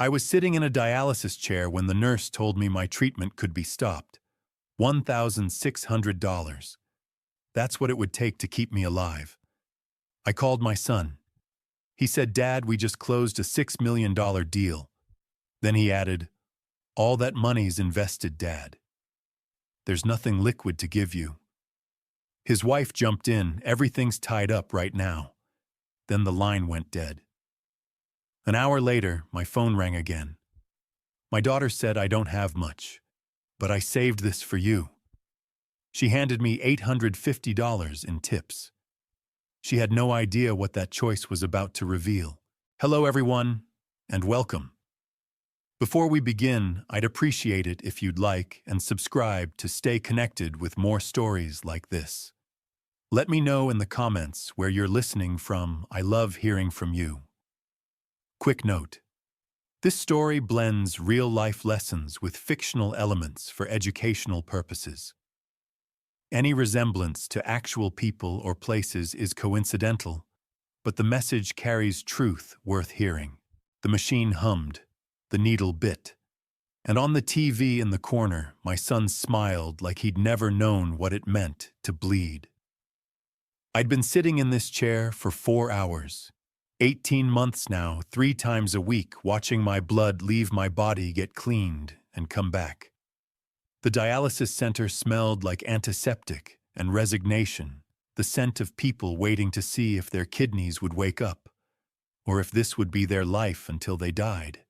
I was sitting in a dialysis chair when the nurse told me my treatment could be stopped. $1,600. That's what it would take to keep me alive. I called my son. He said, "Dad, we just closed a $6 million deal." Then he added, "All that money's invested, Dad. There's nothing liquid to give you." His wife jumped in, "Everything's tied up right now." Then the line went dead. An hour later, my phone rang again. My daughter said, "I don't have much, but I saved this for you." She handed me $850 in tips. She had no idea what that choice was about to reveal. Hello, everyone, and welcome. Before we begin, I'd appreciate it if you'd like and subscribe to stay connected with more stories like this. Let me know in the comments where you're listening from. I love hearing from you. Quick note. This story blends real-life lessons with fictional elements for educational purposes. Any resemblance to actual people or places is coincidental, but the message carries truth worth hearing. The machine hummed, the needle bit, and on the TV in the corner, my son smiled like he'd never known what it meant to bleed. I'd been sitting in this chair for 4 hours, 18 months now, 3 times a week, watching my blood leave my body, get cleaned, and come back. The dialysis center smelled like antiseptic and resignation, the scent of people waiting to see if their kidneys would wake up, or if this would be their life until they died.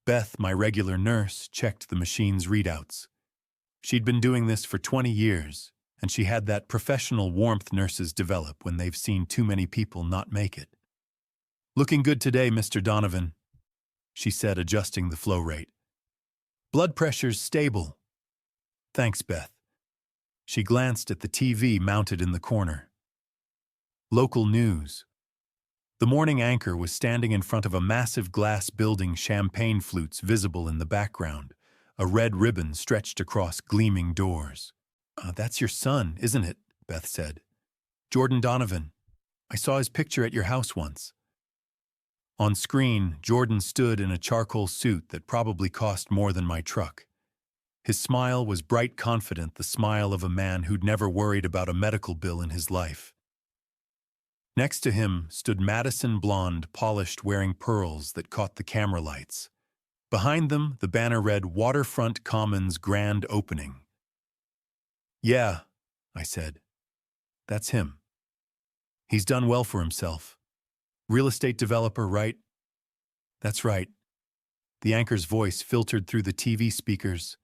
Beth, my regular nurse, checked the machine's readouts. She'd been doing this for 20 years, and she had that professional warmth nurses develop when they've seen too many people not make it. "Looking good today, Mr. Donovan," she said, adjusting the flow rate. "Blood pressure's stable." "Thanks, Beth." She glanced at the TV mounted in the corner. Local news. The morning anchor was standing in front of a massive glass building, champagne flutes visible in the background, a red ribbon stretched across gleaming doors. "That's your son, isn't it?" Beth said. "Jordan Donovan. I saw his picture at your house once." On screen, Jordan stood in a charcoal suit that probably cost more than my truck. His smile was bright, confident, the smile of a man who'd never worried about a medical bill in his life. Next to him stood Madison, blonde, polished, wearing pearls that caught the camera lights. Behind them, the banner read, "Waterfront Commons Grand Opening." "Yeah," I said. "That's him. He's done well for himself. Real estate developer, right?" "That's right." The anchor's voice filtered through the TV speakers.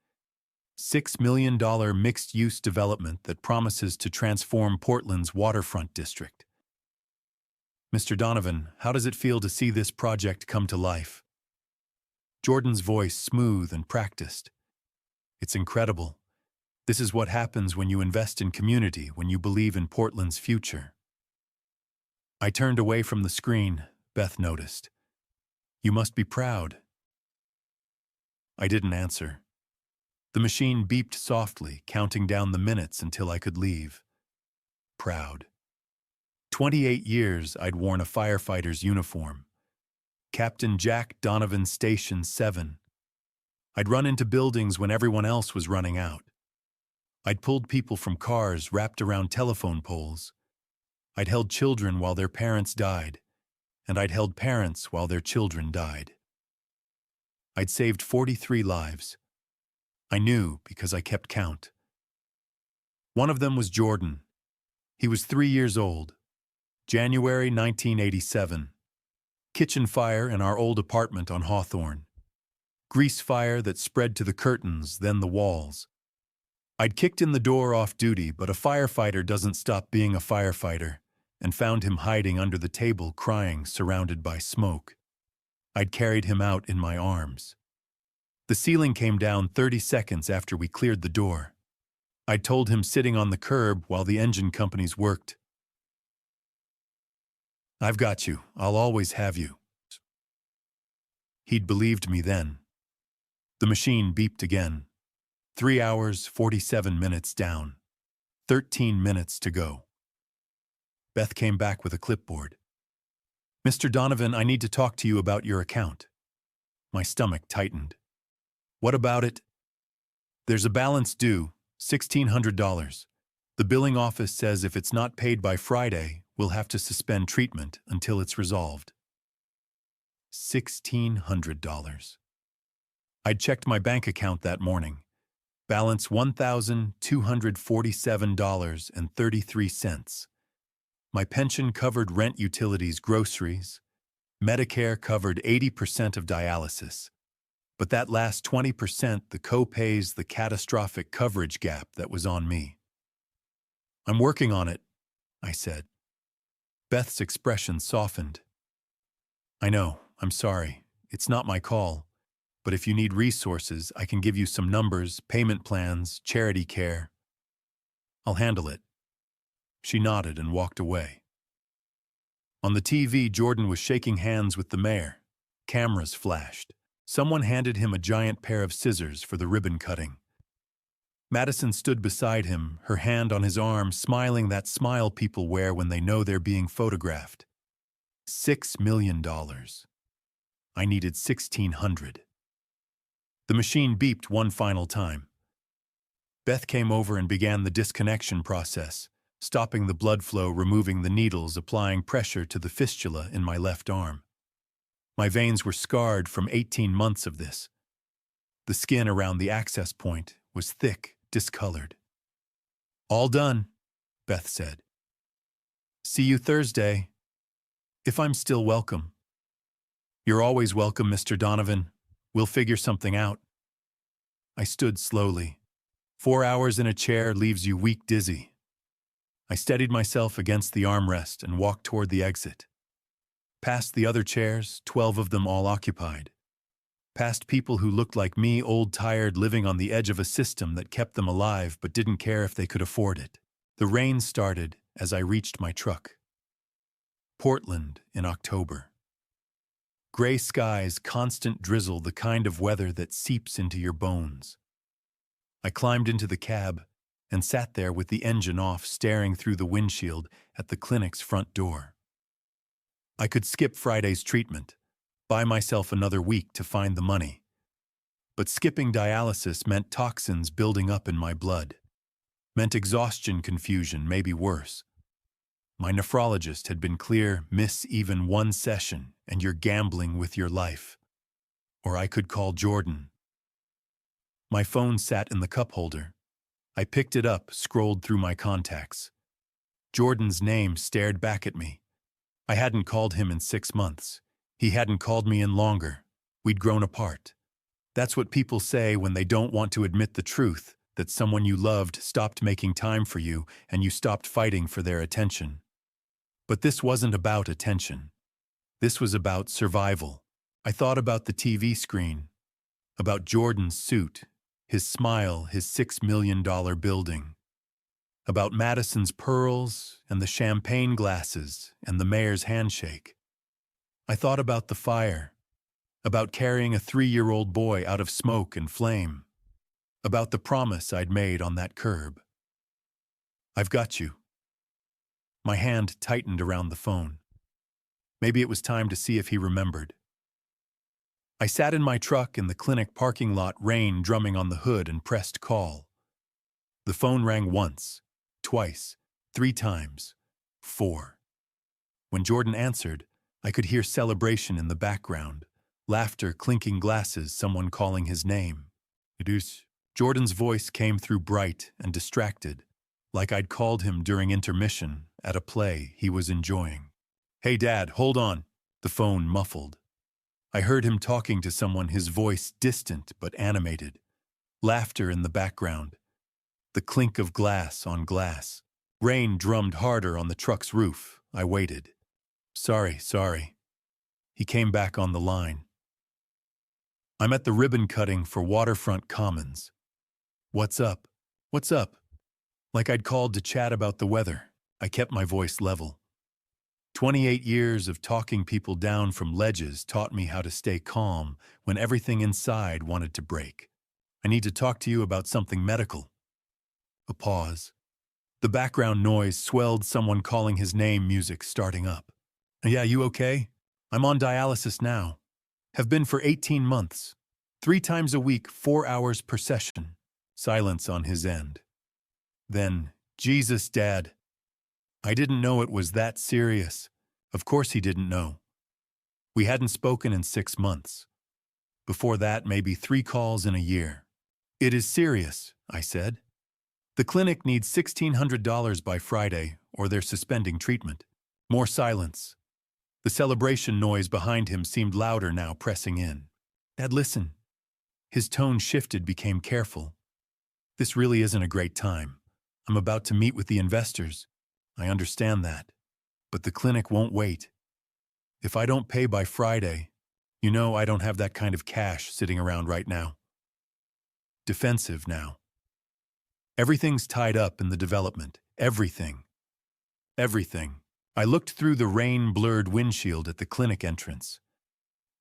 $6 million mixed-use development that promises to transform Portland's waterfront district. "Mr. Donovan, how does it feel to see this project come to life?" Jordan's voice smooth and practiced. "It's incredible. This is what happens when you invest in community, when you believe in Portland's future." I turned away from the screen. Beth noticed. "You must be proud." I didn't answer. The machine beeped softly, counting down the minutes until I could leave. Proud. 28 years I'd worn a firefighter's uniform. Captain Jack Donovan, Station 7. I'd run into buildings when everyone else was running out. I'd pulled people from cars wrapped around telephone poles. I'd held children while their parents died, and I'd held parents while their children died. I'd saved 43 lives. I knew because I kept count. One of them was Jordan. He was 3 years old. January 1987. Kitchen fire in our old apartment on Hawthorne. Grease fire that spread to the curtains, then the walls. I'd kicked in the door off duty, but a firefighter doesn't stop being a firefighter, and found him hiding under the table crying, surrounded by smoke. I'd carried him out in my arms. The ceiling came down 30 seconds after we cleared the door. I'd told him sitting on the curb while the engine companies worked. "I've got you. I'll always have you." He'd believed me then. The machine beeped again. 3 hours, 47 minutes down. 13 minutes to go. Beth came back with a clipboard. "Mr. Donovan, I need to talk to you about your account." My stomach tightened. What about it? There's a balance due, $1,600. The billing office says if it's not paid by Friday, we'll have to suspend treatment until it's resolved. $1,600. I'd checked my bank account that morning. Balance $1,247.33. My pension covered rent, utilities, groceries. Medicare covered 80% of dialysis. But that last 20%, the co-pays, the catastrophic coverage gap that was on me. I'm working on it, I said. Beth's expression softened. I know, I'm sorry. It's not my call. But if you need resources, I can give you some numbers, payment plans, charity care. I'll handle it. She nodded and walked away. On the TV, Jordan was shaking hands with the mayor. Cameras flashed. Someone handed him a giant pair of scissors for the ribbon cutting. Madison stood beside him, her hand on his arm, smiling that smile people wear when they know they're being photographed. $6 million. I needed 1,600. The machine beeped one final time. Beth came over and began the disconnection process, stopping the blood flow, removing the needles, applying pressure to the fistula in my left arm. My veins were scarred from 18 months of this. The skin around the access point was thick, discolored. All done, Beth said. See you Thursday. If I'm still welcome. You're always welcome, Mr. Donovan. We'll figure something out. I stood slowly. 4 hours in a chair leaves you weak, dizzy. I steadied myself against the armrest and walked toward the exit. Past the other chairs, 12 of them all occupied. Past people who looked like me, old, tired, living on the edge of a system that kept them alive but didn't care if they could afford it. The rain started as I reached my truck. Portland in October. Gray skies, constant drizzle, the kind of weather that seeps into your bones. I climbed into the cab and sat there with the engine off, staring through the windshield at the clinic's front door. I could skip Friday's treatment, buy myself another week to find the money. But skipping dialysis meant toxins building up in my blood. Meant exhaustion, confusion, maybe worse. My nephrologist had been clear, miss even one session and you're gambling with your life. Or I could call Jordan. My phone sat in the cup holder. I picked it up, scrolled through my contacts. Jordan's name stared back at me. I hadn't called him in 6 months. He hadn't called me in longer. We'd grown apart. That's what people say when they don't want to admit the truth, that someone you loved stopped making time for you and you stopped fighting for their attention. But this wasn't about attention. This was about survival. I thought about the TV screen, about Jordan's suit, his smile, his $6 million building, about Madison's pearls and the champagne glasses and the mayor's handshake. I thought about the fire, about carrying a 3-year-old boy out of smoke and flame, about the promise I'd made on that curb. I've got you. My hand tightened around the phone. Maybe it was time to see if he remembered. I sat in my truck in the clinic parking lot, rain drumming on the hood, and pressed call. The phone rang once, twice, 3 times, 4. When Jordan answered, I could hear celebration in the background, laughter, clinking glasses, someone calling his name. Jordan's voice came through bright and distracted, like I'd called him during intermission at a play he was enjoying. Hey, Dad, hold on. The phone muffled. I heard him talking to someone, his voice distant but animated. Laughter in the background. The clink of glass on glass. Rain drummed harder on the truck's roof. I waited. Sorry. He came back on the line. I'm at the ribbon cutting for Waterfront Commons. What's up? Like I'd called to chat about the weather. I kept my voice level. 28 years of talking people down from ledges taught me how to stay calm when everything inside wanted to break. I need to talk to you about something medical. A pause. The background noise swelled, someone calling his name, music starting up. Yeah, you okay? I'm on dialysis now. Have been for 18 months. 3 times a week, 4 hours per session. Silence on his end. Then, Jesus, Dad. I didn't know it was that serious. Of course he didn't know. We hadn't spoken in 6 months. Before that, maybe 3 calls in a year. It is serious, I said. The clinic needs $1,600 by Friday, or they're suspending treatment. More silence. The celebration noise behind him seemed louder now, pressing in. Dad, listen. His tone shifted, became careful. This really isn't a great time. I'm about to meet with the investors. I understand that. But the clinic won't wait. If I don't pay by Friday, you know I don't have that kind of cash sitting around right now. Defensive now. Everything's tied up in the development. Everything. Everything. I looked through the rain-blurred windshield at the clinic entrance.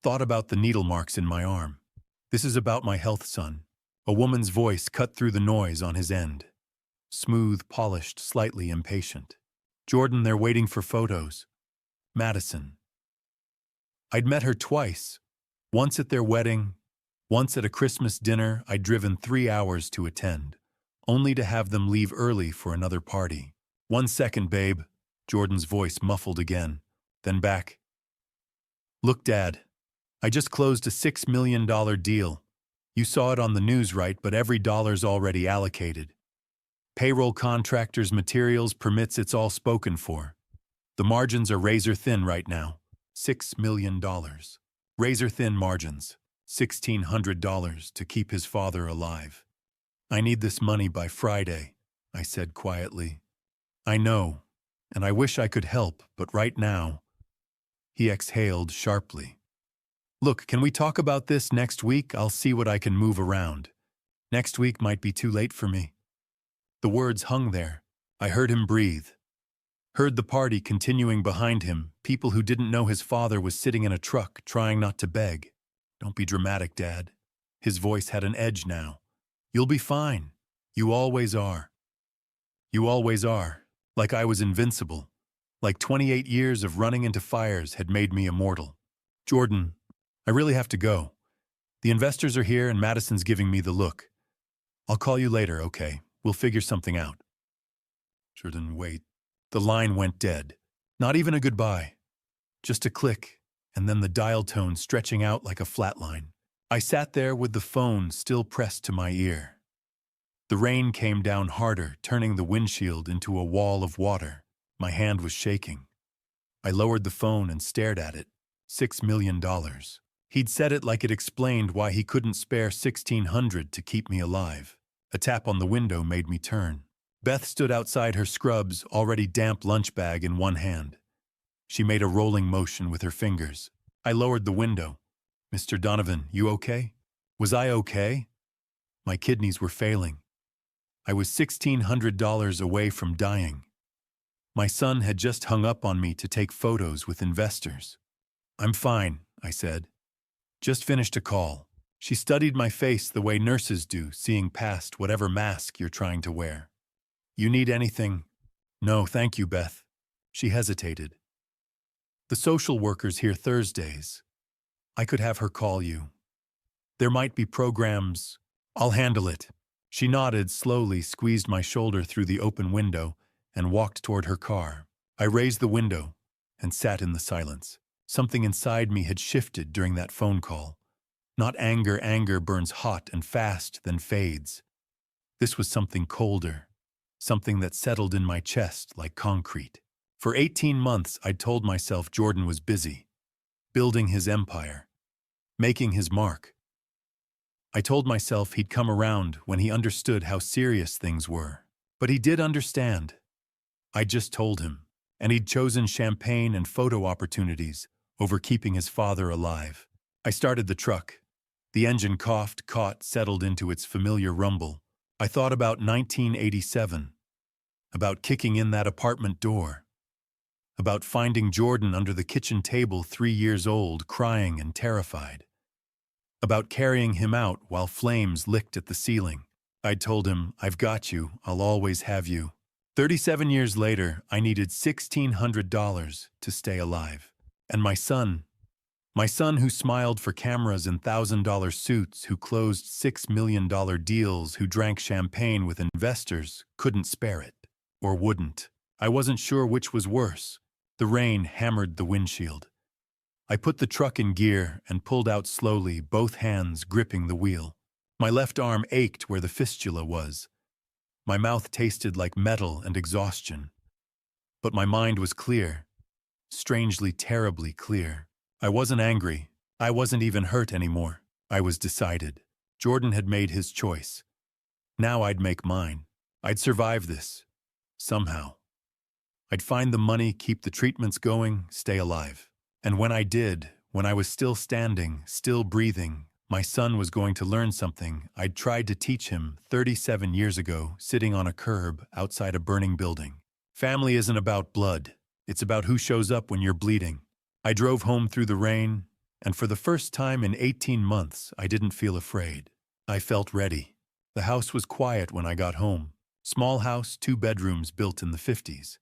Thought about the needle marks in my arm. This is about my health, son. A woman's voice cut through the noise on his end. Smooth, polished, slightly impatient. Jordan, they're waiting for photos. Madison. I'd met her twice. Once at their wedding, once at a Christmas dinner I'd driven 3 hours to attend, only to have them leave early for another party. 1 second, babe. Jordan's voice muffled again, then back. Look, Dad, I just closed a $6 million deal. You saw it on the news, right? But every dollar's already allocated. Payroll, contractors, materials, permits, it's all spoken for. The margins are razor thin right now. $6 million. Razor thin margins. $1,600 to keep his father alive. I need this money by Friday, I said quietly. I know, and I wish I could help, but right now... He exhaled sharply. Look, can we talk about this next week? I'll see what I can move around. Next week might be too late for me. The words hung there. I heard him breathe. Heard the party continuing behind him, people who didn't know his father was sitting in a truck, trying not to beg. Don't be dramatic, Dad. His voice had an edge now. You'll be fine. You always are. You always are. Like I was invincible. Like 28 years of running into fires had made me immortal. Jordan, I really have to go. The investors are here and Madison's giving me the look. I'll call you later, okay? We'll figure something out. Jordan, wait. The line went dead. Not even a goodbye. Just a click, and then the dial tone stretching out like a flat line. I sat there with the phone still pressed to my ear. The rain came down harder, turning the windshield into a wall of water. My hand was shaking. I lowered the phone and stared at it. $6 million. He'd said it like it explained why he couldn't spare $1,600 to keep me alive. A tap on the window made me turn. Beth stood outside her scrubs, already damp lunch bag in one hand. She made a rolling motion with her fingers. I lowered the window. Mr. Donovan, you okay? Was I okay? My kidneys were failing. I was $1,600 away from dying. My son had just hung up on me to take photos with investors. I'm fine, I said. Just finished a call. She studied my face the way nurses do, seeing past whatever mask you're trying to wear. You need anything? No, thank you, Beth. She hesitated. The social worker's here Thursdays. I could have her call you. There might be programs. I'll handle it. She nodded, slowly squeezed my shoulder through the open window and walked toward her car. I raised the window and sat in the silence. Something inside me had shifted during that phone call. Not anger. Anger burns hot and fast, then fades. This was something colder. Something that settled in my chest like concrete. For 18 months, I'd told myself Jordan was busy, building his empire, making his mark. I told myself he'd come around when he understood how serious things were. But he did understand. I just told him, and he'd chosen champagne and photo opportunities over keeping his father alive. I started the truck. The engine coughed, caught, settled into its familiar rumble. I thought about 1987, about kicking in that apartment door, about finding Jordan under the kitchen table 3 years old, crying and terrified, about carrying him out while flames licked at the ceiling. I'd told him, I've got you, I'll always have you. 37 years later, I needed $1,600 to stay alive. And my son, My son who smiled for cameras in $1,000 suits, who closed $6 million deals, who drank champagne with investors, couldn't spare it. Or wouldn't. I wasn't sure which was worse. The rain hammered the windshield. I put the truck in gear and pulled out slowly, both hands gripping the wheel. My left arm ached where the fistula was. My mouth tasted like metal and exhaustion. But my mind was clear. Strangely, terribly clear. I wasn't angry. I wasn't even hurt anymore. I was decided. Jordan had made his choice. Now I'd make mine. I'd survive this. Somehow. I'd find the money, keep the treatments going, stay alive. And when I did, when I was still standing, still breathing, my son was going to learn something I'd tried to teach him 37 years ago, sitting on a curb outside a burning building. Family isn't about blood. It's about who shows up when you're bleeding. I drove home through the rain, and for the first time in 18 months, I didn't feel afraid. I felt ready. The house was quiet when I got home. Small house, 2 bedrooms built in the 50s.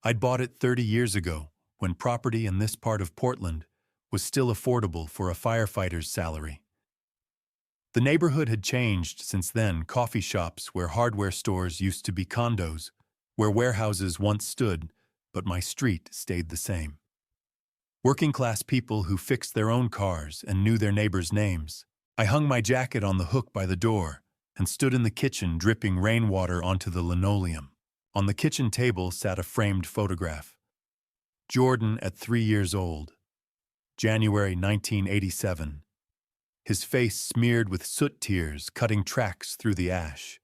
I'd bought it 30 years ago, when property in this part of Portland was still affordable for a firefighter's salary. The neighborhood had changed since then. Coffee shops where hardware stores used to be condos, where warehouses once stood, but my street stayed the same. Working-class people who fixed their own cars and knew their neighbors' names. I hung my jacket on the hook by the door and stood in the kitchen dripping rainwater onto the linoleum. On the kitchen table sat a framed photograph. Jordan at 3 years old. January 1987. His face smeared with soot tears cutting tracks through the ash.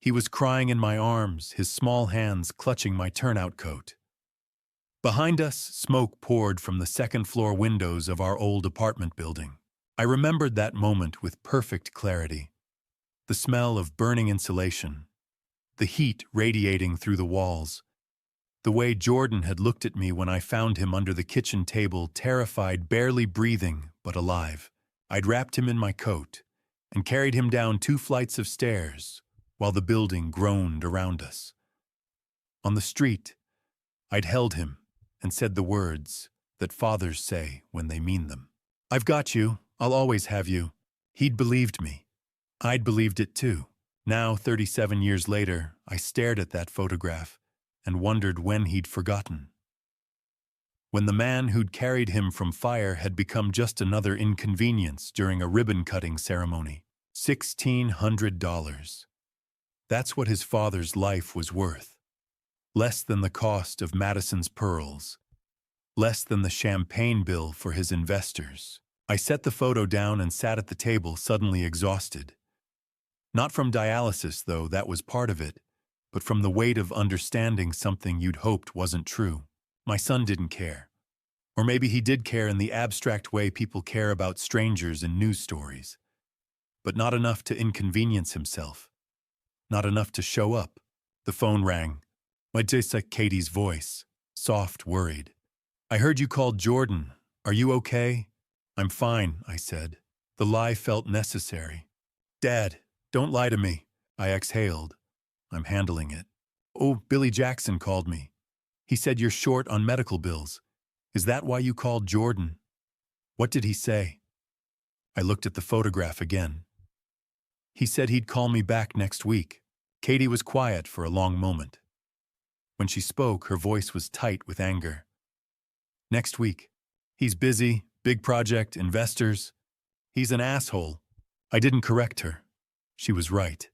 He was crying in my arms, his small hands clutching my turnout coat. Behind us, smoke poured from the second-floor windows of our old apartment building. I remembered that moment with perfect clarity. The smell of burning insulation, the heat radiating through the walls, the way Jordan had looked at me when I found him under the kitchen table, terrified, barely breathing, but alive. I'd wrapped him in my coat and carried him down 2 flights of stairs while the building groaned around us. On the street, I'd held him and said the words that fathers say when they mean them. "I've got you. I'll always have you." He'd believed me. I'd believed it too. Now, 37 years later, I stared at that photograph and wondered when he'd forgotten. When the man who'd carried him from fire had become just another inconvenience during a ribbon-cutting ceremony. $1,600. That's what his father's life was worth. Less than the cost of Madison's pearls. Less than the champagne bill for his investors. I set the photo down and sat at the table, suddenly exhausted. Not from dialysis, though, that was part of it, but from the weight of understanding something you'd hoped wasn't true. My son didn't care. Or maybe he did care in the abstract way people care about strangers in news stories. But not enough to inconvenience himself. Not enough to show up. The phone rang. Just like Katie's voice, soft, worried. "I heard you called Jordan. Are you okay?" "I'm fine," I said. The lie felt necessary. "Dad, don't lie to me," I exhaled. "I'm handling it." "Oh, Billy Jackson called me. He said you're short on medical bills. Is that why you called Jordan?" "What did he say?" I looked at the photograph again. "He said he'd call me back next week." Katie was quiet for a long moment. When she spoke, her voice was tight with anger. "Next week. He's busy, big project, investors. He's an asshole." I didn't correct her. She was right.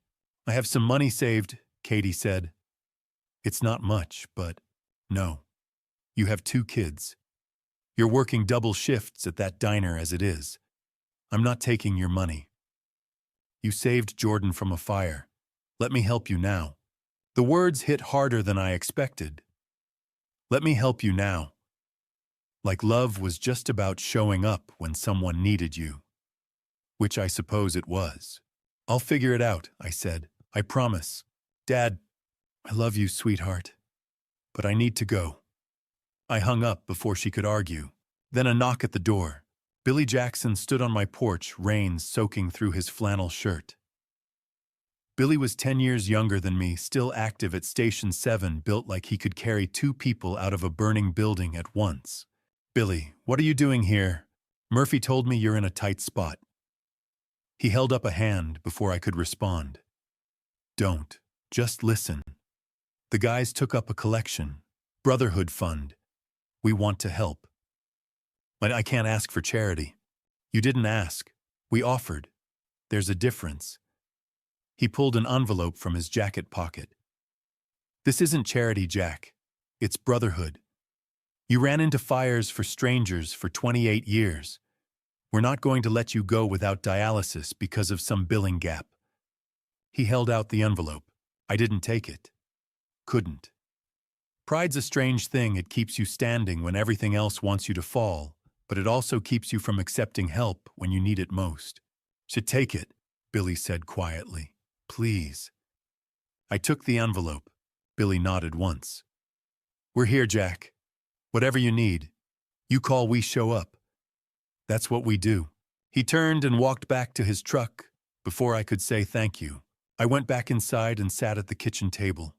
"I have some money saved," Katie said. "It's not much, but no. You have 2 kids. You're working double shifts at that diner as it is. I'm not taking your money. You saved Jordan from a fire. Let me help you now." The words hit harder than I expected. Let me help you now. Like love was just about showing up when someone needed you. Which I suppose it was. "I'll figure it out," I said. "I promise. Dad, I love you, sweetheart. But I need to go." I hung up before she could argue. Then a knock at the door. Billy Jackson stood on my porch, rain soaking through his flannel shirt. Billy was 10 years younger than me, still active at Station 7, built like he could carry 2 people out of a burning building at once. Billy, what are you doing here? Murphy told me you're in a tight spot. He held up a hand before I could respond. Don't. Just listen. The guys took up a collection. Brotherhood Fund. We want to help. But I can't ask for charity. You didn't ask. We offered. There's a difference. He pulled an envelope from his jacket pocket. This isn't charity, Jack. It's brotherhood. You ran into fires for strangers for 28 years. We're not going to let you go without dialysis because of some billing gap. He held out the envelope. I didn't take it. Couldn't. Pride's a strange thing. It keeps you standing when everything else wants you to fall, but it also keeps you from accepting help when you need it most. Should take it, Billy said quietly. Please. I took the envelope. Billy nodded once. We're here, Jack. Whatever you need. You call, we show up. That's what we do. He turned and walked back to his truck. Before I could say thank you, I went back inside and sat at the kitchen table.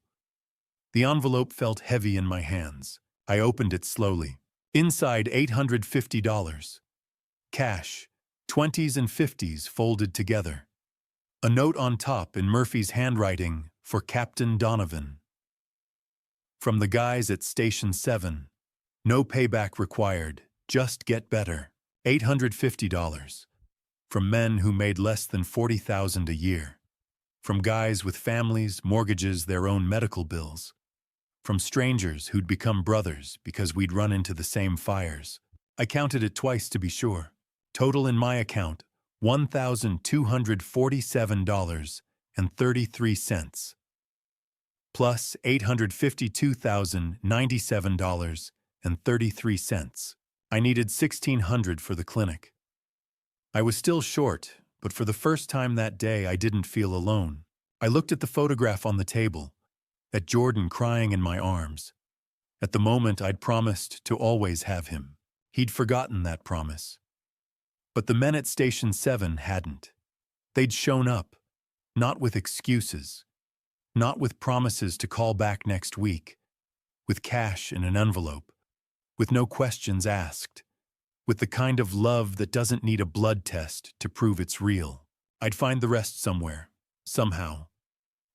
The envelope felt heavy in my hands. I opened it slowly. Inside, $850. Cash, 20s and 50s folded together. A note on top in Murphy's handwriting for Captain Donovan. From the guys at Station 7. No payback required. Just get better. $850. From men who made less than $40,000 a year. From guys with families, mortgages, their own medical bills. From strangers who'd become brothers because we'd run into the same fires. I counted it twice to be sure. Total in my account, $1,247.33. Plus $852,097.33. I needed $1,600 for the clinic. I was still short, but for the first time that day I didn't feel alone. I looked at the photograph on the table, at Jordan crying in my arms. At the moment I'd promised to always have him. He'd forgotten that promise. But the men at Station 7 hadn't. They'd shown up, not with excuses, not with promises to call back next week, with cash in an envelope, with no questions asked, with the kind of love that doesn't need a blood test to prove it's real. I'd find the rest somewhere, somehow.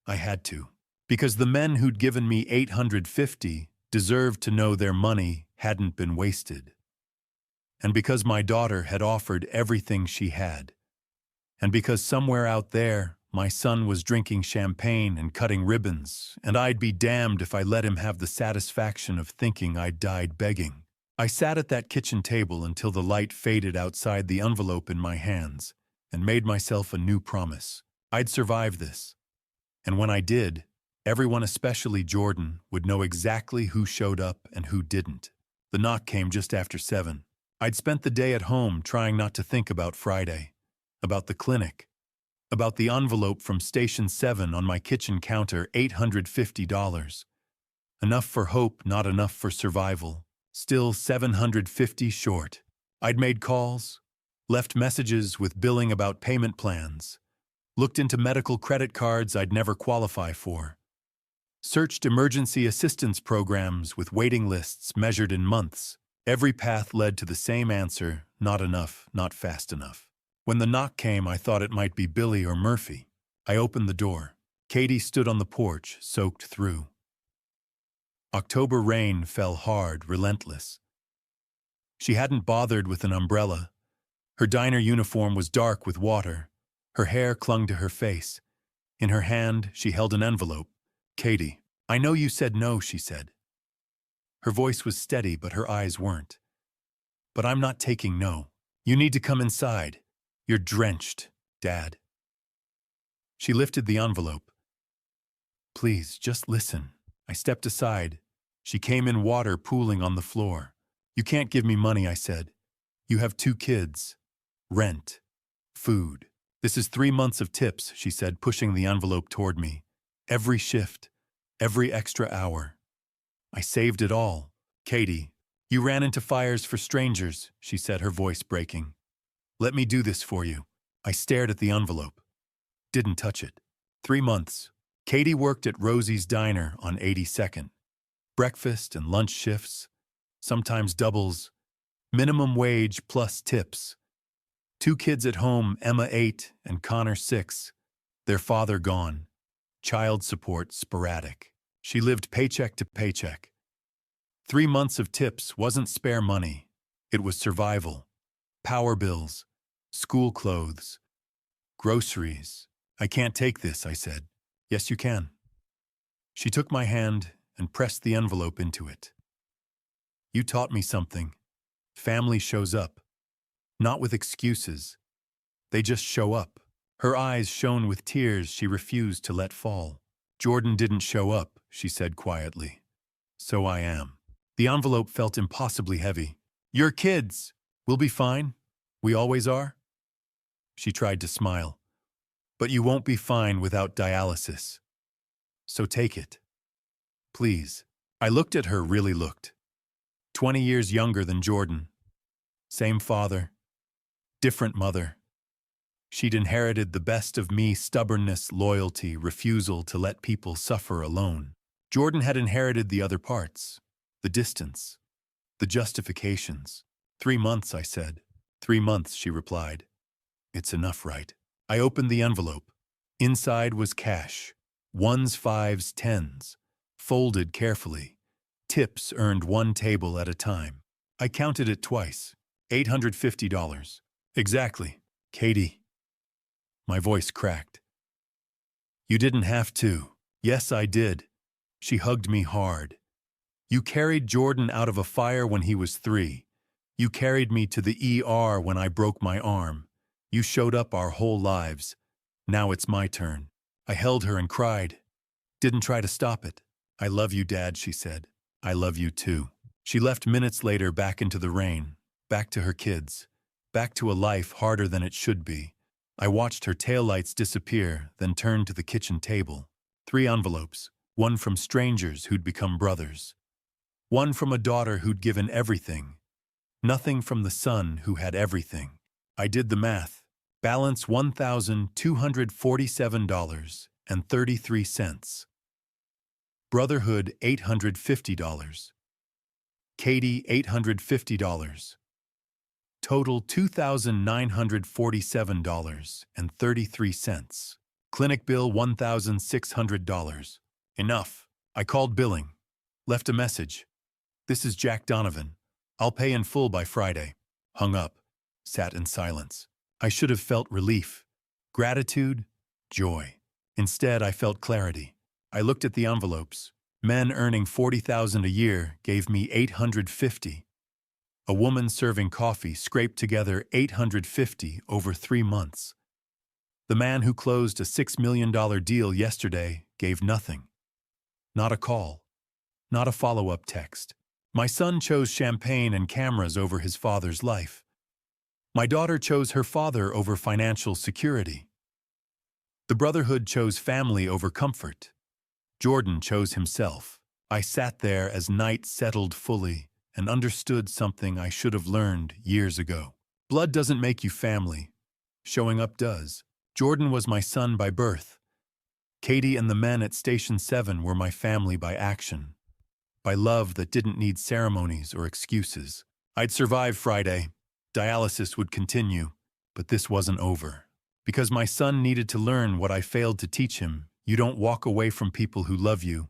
I had to. Because the men who'd given me $850 deserved to know their money hadn't been wasted. And because my daughter had offered everything she had. And because somewhere out there, my son was drinking champagne and cutting ribbons, and I'd be damned if I let him have the satisfaction of thinking I'd died begging. I sat at that kitchen table until the light faded outside the envelope in my hands, and made myself a new promise. I'd survive this. And when I did, everyone, especially Jordan, would know exactly who showed up and who didn't. The knock came just after 7. I'd spent the day at home trying not to think about Friday, about the clinic, about the envelope from Station 7 on my kitchen counter, $850. Enough for hope, not enough for survival. Still $750 short. I'd made calls, left messages with billing about payment plans, looked into medical credit cards I'd never qualify for, searched emergency assistance programs with waiting lists measured in months. Every path led to the same answer: not enough, not fast enough. When the knock came, I thought it might be Billy or Murphy. I opened the door. Katie stood on the porch, soaked through. October rain fell hard, relentless. She hadn't bothered with an umbrella. Her diner uniform was dark with water. Her hair clung to her face. In her hand, she held an envelope. Katie, I know you said no, she said. Her voice was steady, but her eyes weren't. But I'm not taking no. You need to come inside. You're drenched, Dad. She lifted the envelope. Please, just listen. I stepped aside. She came in, water pooling on the floor. You can't give me money, I said. You have 2 kids. Rent. Food. This is 3 months of tips, she said, pushing the envelope toward me. Every shift. Every extra hour. I saved it all. Katie, you ran into fires for strangers, she said, her voice breaking. Let me do this for you. I stared at the envelope. Didn't touch it. 3 months. Katie worked at Rosie's Diner on 82nd. Breakfast and lunch shifts, sometimes doubles. Minimum wage plus tips. 2 kids at home, Emma 8 and Connor 6. Their father gone. Child support sporadic. She lived paycheck to paycheck. 3 months of tips wasn't spare money. It was survival. Power bills, school clothes, groceries. I can't take this, I said. Yes, you can. She took my hand and pressed the envelope into it. You taught me something. Family shows up. Not with excuses. They just show up. Her eyes shone with tears she refused to let fall. Jordan didn't show up, she said quietly. So I am. The envelope felt impossibly heavy. Your kids. We'll be fine. We always are. She tried to smile. But you won't be fine without dialysis. So take it. Please. I looked at her, really looked. 20 years younger than Jordan. Same father. Different mother. She'd inherited the best of me: stubbornness, loyalty, refusal to let people suffer alone. Jordan had inherited the other parts. The distance. The justifications. 3 months, I said. 3 months, she replied. It's enough, right? I opened the envelope. Inside was cash. Ones, fives, tens. Folded carefully. Tips earned one table at a time. I counted it twice. $850. Exactly. Katie. My voice cracked. You didn't have to. Yes, I did. She hugged me hard. You carried Jordan out of a fire when he was 3. You carried me to the ER when I broke my arm. You showed up our whole lives. Now it's my turn. I held her and cried. Didn't try to stop it. I love you, Dad, she said. I love you too. She left minutes later, back into the rain, back to her kids, back to a life harder than it should be. I watched her taillights disappear, then turned to the kitchen table. 3 envelopes, one from strangers who'd become brothers. One from a daughter who'd given everything. Nothing from the son who had everything. I did the math. Balance $1,247.33. Brotherhood $850. Katie $850. Total $2,947.33. Clinic bill $1,600. Enough. I called billing. Left a message. This is Jack Donovan. I'll pay in full by Friday. Hung up. Sat in silence. I should have felt relief, gratitude, joy. Instead, I felt clarity. I looked at the envelopes. Men earning $40,000 a year gave me $850. A woman serving coffee scraped together $850 over 3 months. The man who closed a $6 million deal yesterday gave nothing. Not a call. Not a follow-up text. My son chose champagne and cameras over his father's life. My daughter chose her father over financial security. The brotherhood chose family over comfort. Jordan chose himself. I sat there as night settled fully and understood something I should have learned years ago. Blood doesn't make you family. Showing up does. Jordan was my son by birth. Katie and the men at Station 7 were my family by action. By love that didn't need ceremonies or excuses. I'd survive Friday. Dialysis would continue, but this wasn't over. Because my son needed to learn what I failed to teach him. You don't walk away from people who love you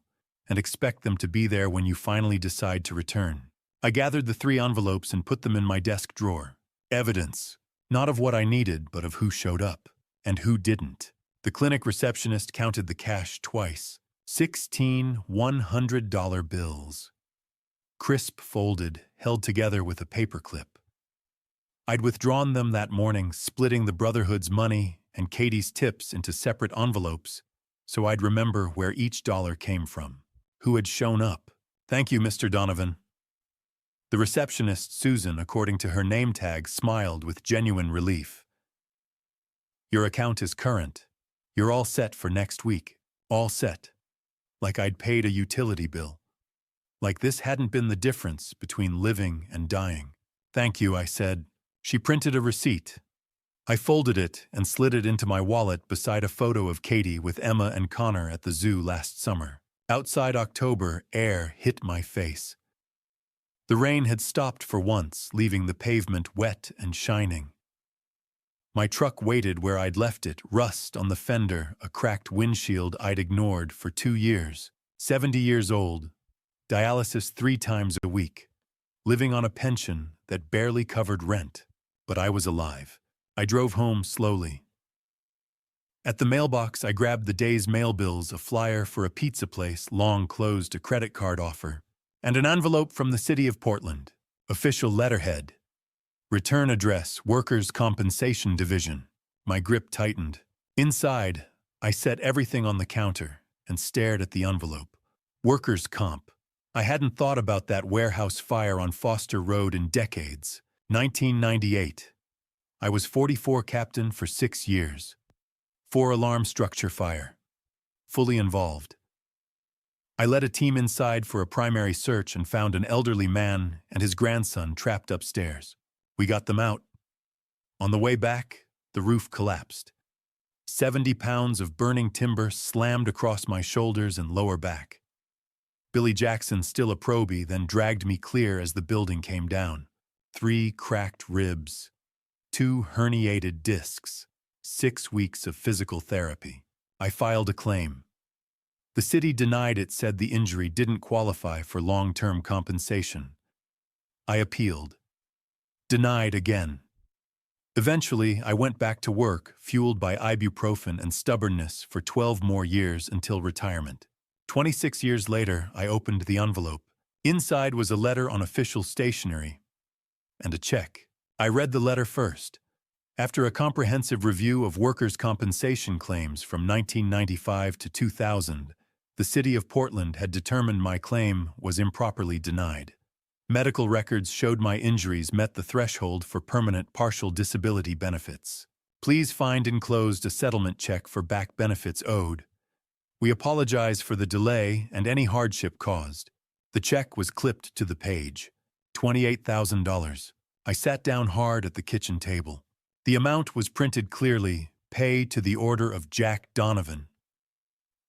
and expect them to be there when you finally decide to return. I gathered the 3 envelopes and put them in my desk drawer. Evidence, not of what I needed, but of who showed up and who didn't. The clinic receptionist counted the cash twice. 16 $100 bills. Crisp, folded, held together with a paperclip. I'd withdrawn them that morning, splitting the Brotherhood's money and Katie's tips into separate envelopes, so I'd remember where each dollar came from, who had shown up. Thank you, Mr. Donovan. The receptionist, Susan, according to her name tag, smiled with genuine relief. Your account is current. You're all set for next week. All set. Like I'd paid a utility bill. Like this hadn't been the difference between living and dying. Thank you, I said. She printed a receipt. I folded it and slid it into my wallet beside a photo of Katie with Emma and Connor at the zoo last summer. Outside October, air hit my face. The rain had stopped for once, leaving the pavement wet and shining. My truck waited where I'd left it, rust on the fender, a cracked windshield I'd ignored for 2 years. 70 years old, dialysis 3 times a week, living on a pension that barely covered rent. But I was alive. I drove home slowly. At the mailbox, I grabbed the day's mail bills, a flyer for a pizza place long closed, a credit card offer, and an envelope from the city of Portland. Official letterhead. Return address, Workers' Compensation Division. My grip tightened. Inside, I set everything on the counter and stared at the envelope. Workers' comp. I hadn't thought about that warehouse fire on Foster Road in decades. 1998. I was 44 captain for 6 years. 4-alarm structure fire. Fully involved. I led a team inside for a primary search and found an elderly man and his grandson trapped upstairs. We got them out. On the way back, the roof collapsed. 70 pounds of burning timber slammed across my shoulders and lower back. Billy Jackson, still a probie, then dragged me clear as the building came down. 3 cracked ribs, 2 herniated discs, 6 weeks of physical therapy. I filed a claim. The city denied it, said the injury didn't qualify for long-term compensation. I appealed. Denied again. Eventually, I went back to work, fueled by ibuprofen and stubbornness, for 12 more years until retirement. 26 years later, I opened the envelope. Inside was a letter on official stationery and a check. I read the letter first. After a comprehensive review of workers' compensation claims from 1995 to 2000, the city of Portland had determined my claim was improperly denied. Medical records showed my injuries met the threshold for permanent partial disability benefits. Please find enclosed a settlement check for back benefits owed. We apologize for the delay and any hardship caused. The check was clipped to the page. $28,000. I sat down hard at the kitchen table. The amount was printed clearly, pay to the order of Jack Donovan.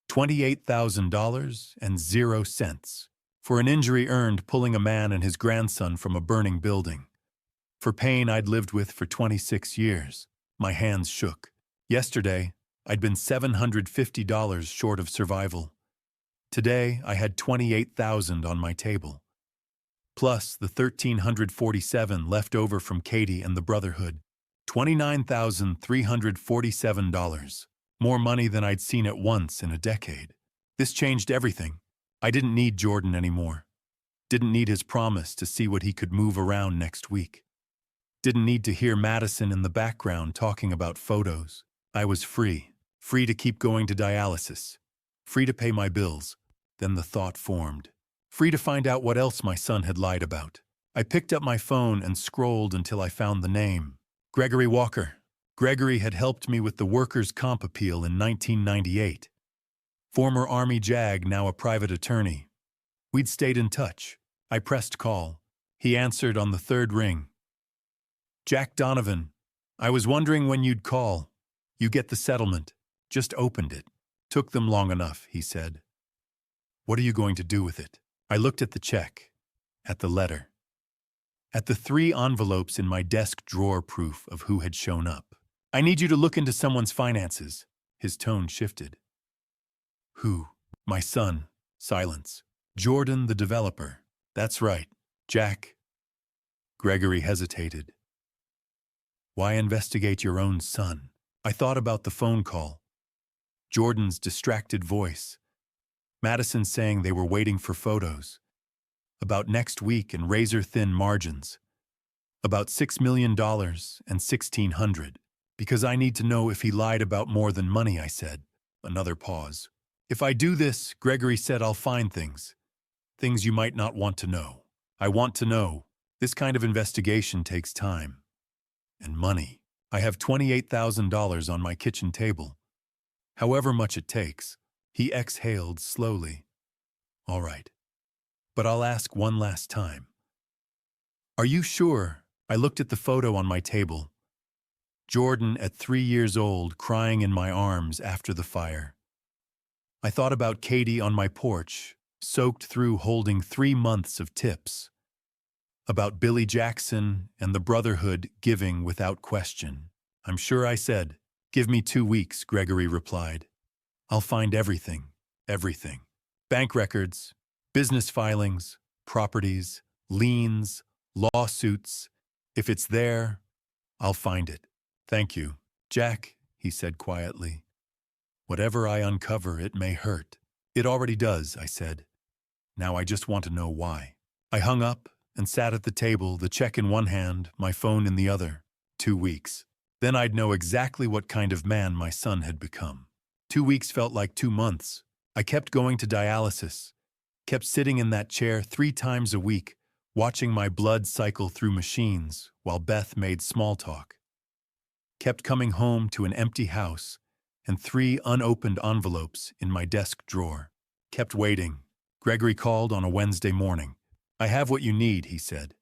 $28,000 and 0 cents. For an injury earned pulling a man and his grandson from a burning building. For pain I'd lived with for 26 years. My hands shook. Yesterday, I'd been $750 short of survival. Today, I had $28,000 on my table. Plus the $1,347 left over from Katie and the Brotherhood. $29,347. More money than I'd seen at once in a decade. This changed everything. I didn't need Jordan anymore. Didn't need his promise to see what he could move around next week. Didn't need to hear Madison in the background talking about photos. I was free. Free to keep going to dialysis. Free to pay my bills. Then the thought formed. Free to find out what else my son had lied about. I picked up my phone and scrolled until I found the name. Gregory Walker. Gregory had helped me with the workers' comp appeal in 1998. Former Army JAG, now a private attorney. We'd stayed in touch. I pressed call. He answered on the 3rd ring. Jack Donovan. I was wondering when you'd call. You get the settlement. Just opened it. Took them long enough, he said. What are you going to do with it? I looked at the check. At the letter. At the 3 envelopes in my desk drawer, proof of who had shown up. I need you to look into someone's finances. His tone shifted. Who? My son. Silence. Jordan, the developer. That's right. Jack. Gregory hesitated. Why investigate your own son? I thought about the phone call. Jordan's distracted voice. Madison saying they were waiting for photos. About next week and razor-thin margins. About $6 million and $1,600. Because I need to know if he lied about more than money, I said. Another pause. If I do this, Gregory said, I'll find things. Things you might not want to know. I want to know. This kind of investigation takes time. And money. I have $28,000 on my kitchen table. However much it takes. He exhaled slowly. All right. But I'll ask one last time. Are you sure? I looked at the photo on my table. Jordan at 3 years old, crying in my arms after the fire. I thought about Katie on my porch, soaked through holding 3 months of tips. About Billy Jackson and the Brotherhood giving without question. I'm sure I said, "Give me 2 weeks," Gregory replied. "I'll find everything, everything. Bank records, business filings, properties, liens, lawsuits. If it's there, I'll find it." "Thank you, Jack," he said quietly. "Whatever I uncover, it may hurt." "It already does," I said. "Now I just want to know why." I hung up and sat at the table, the check in one hand, my phone in the other. 2 weeks. Then I'd know exactly what kind of man my son had become. 2 weeks felt like 2 months. I kept going to dialysis, kept sitting in that chair 3 times a week, watching my blood cycle through machines while Beth made small talk. Kept coming home to an empty house and 3 unopened envelopes in my desk drawer. Kept waiting. Gregory called on a Wednesday morning. "I have what you need," he said.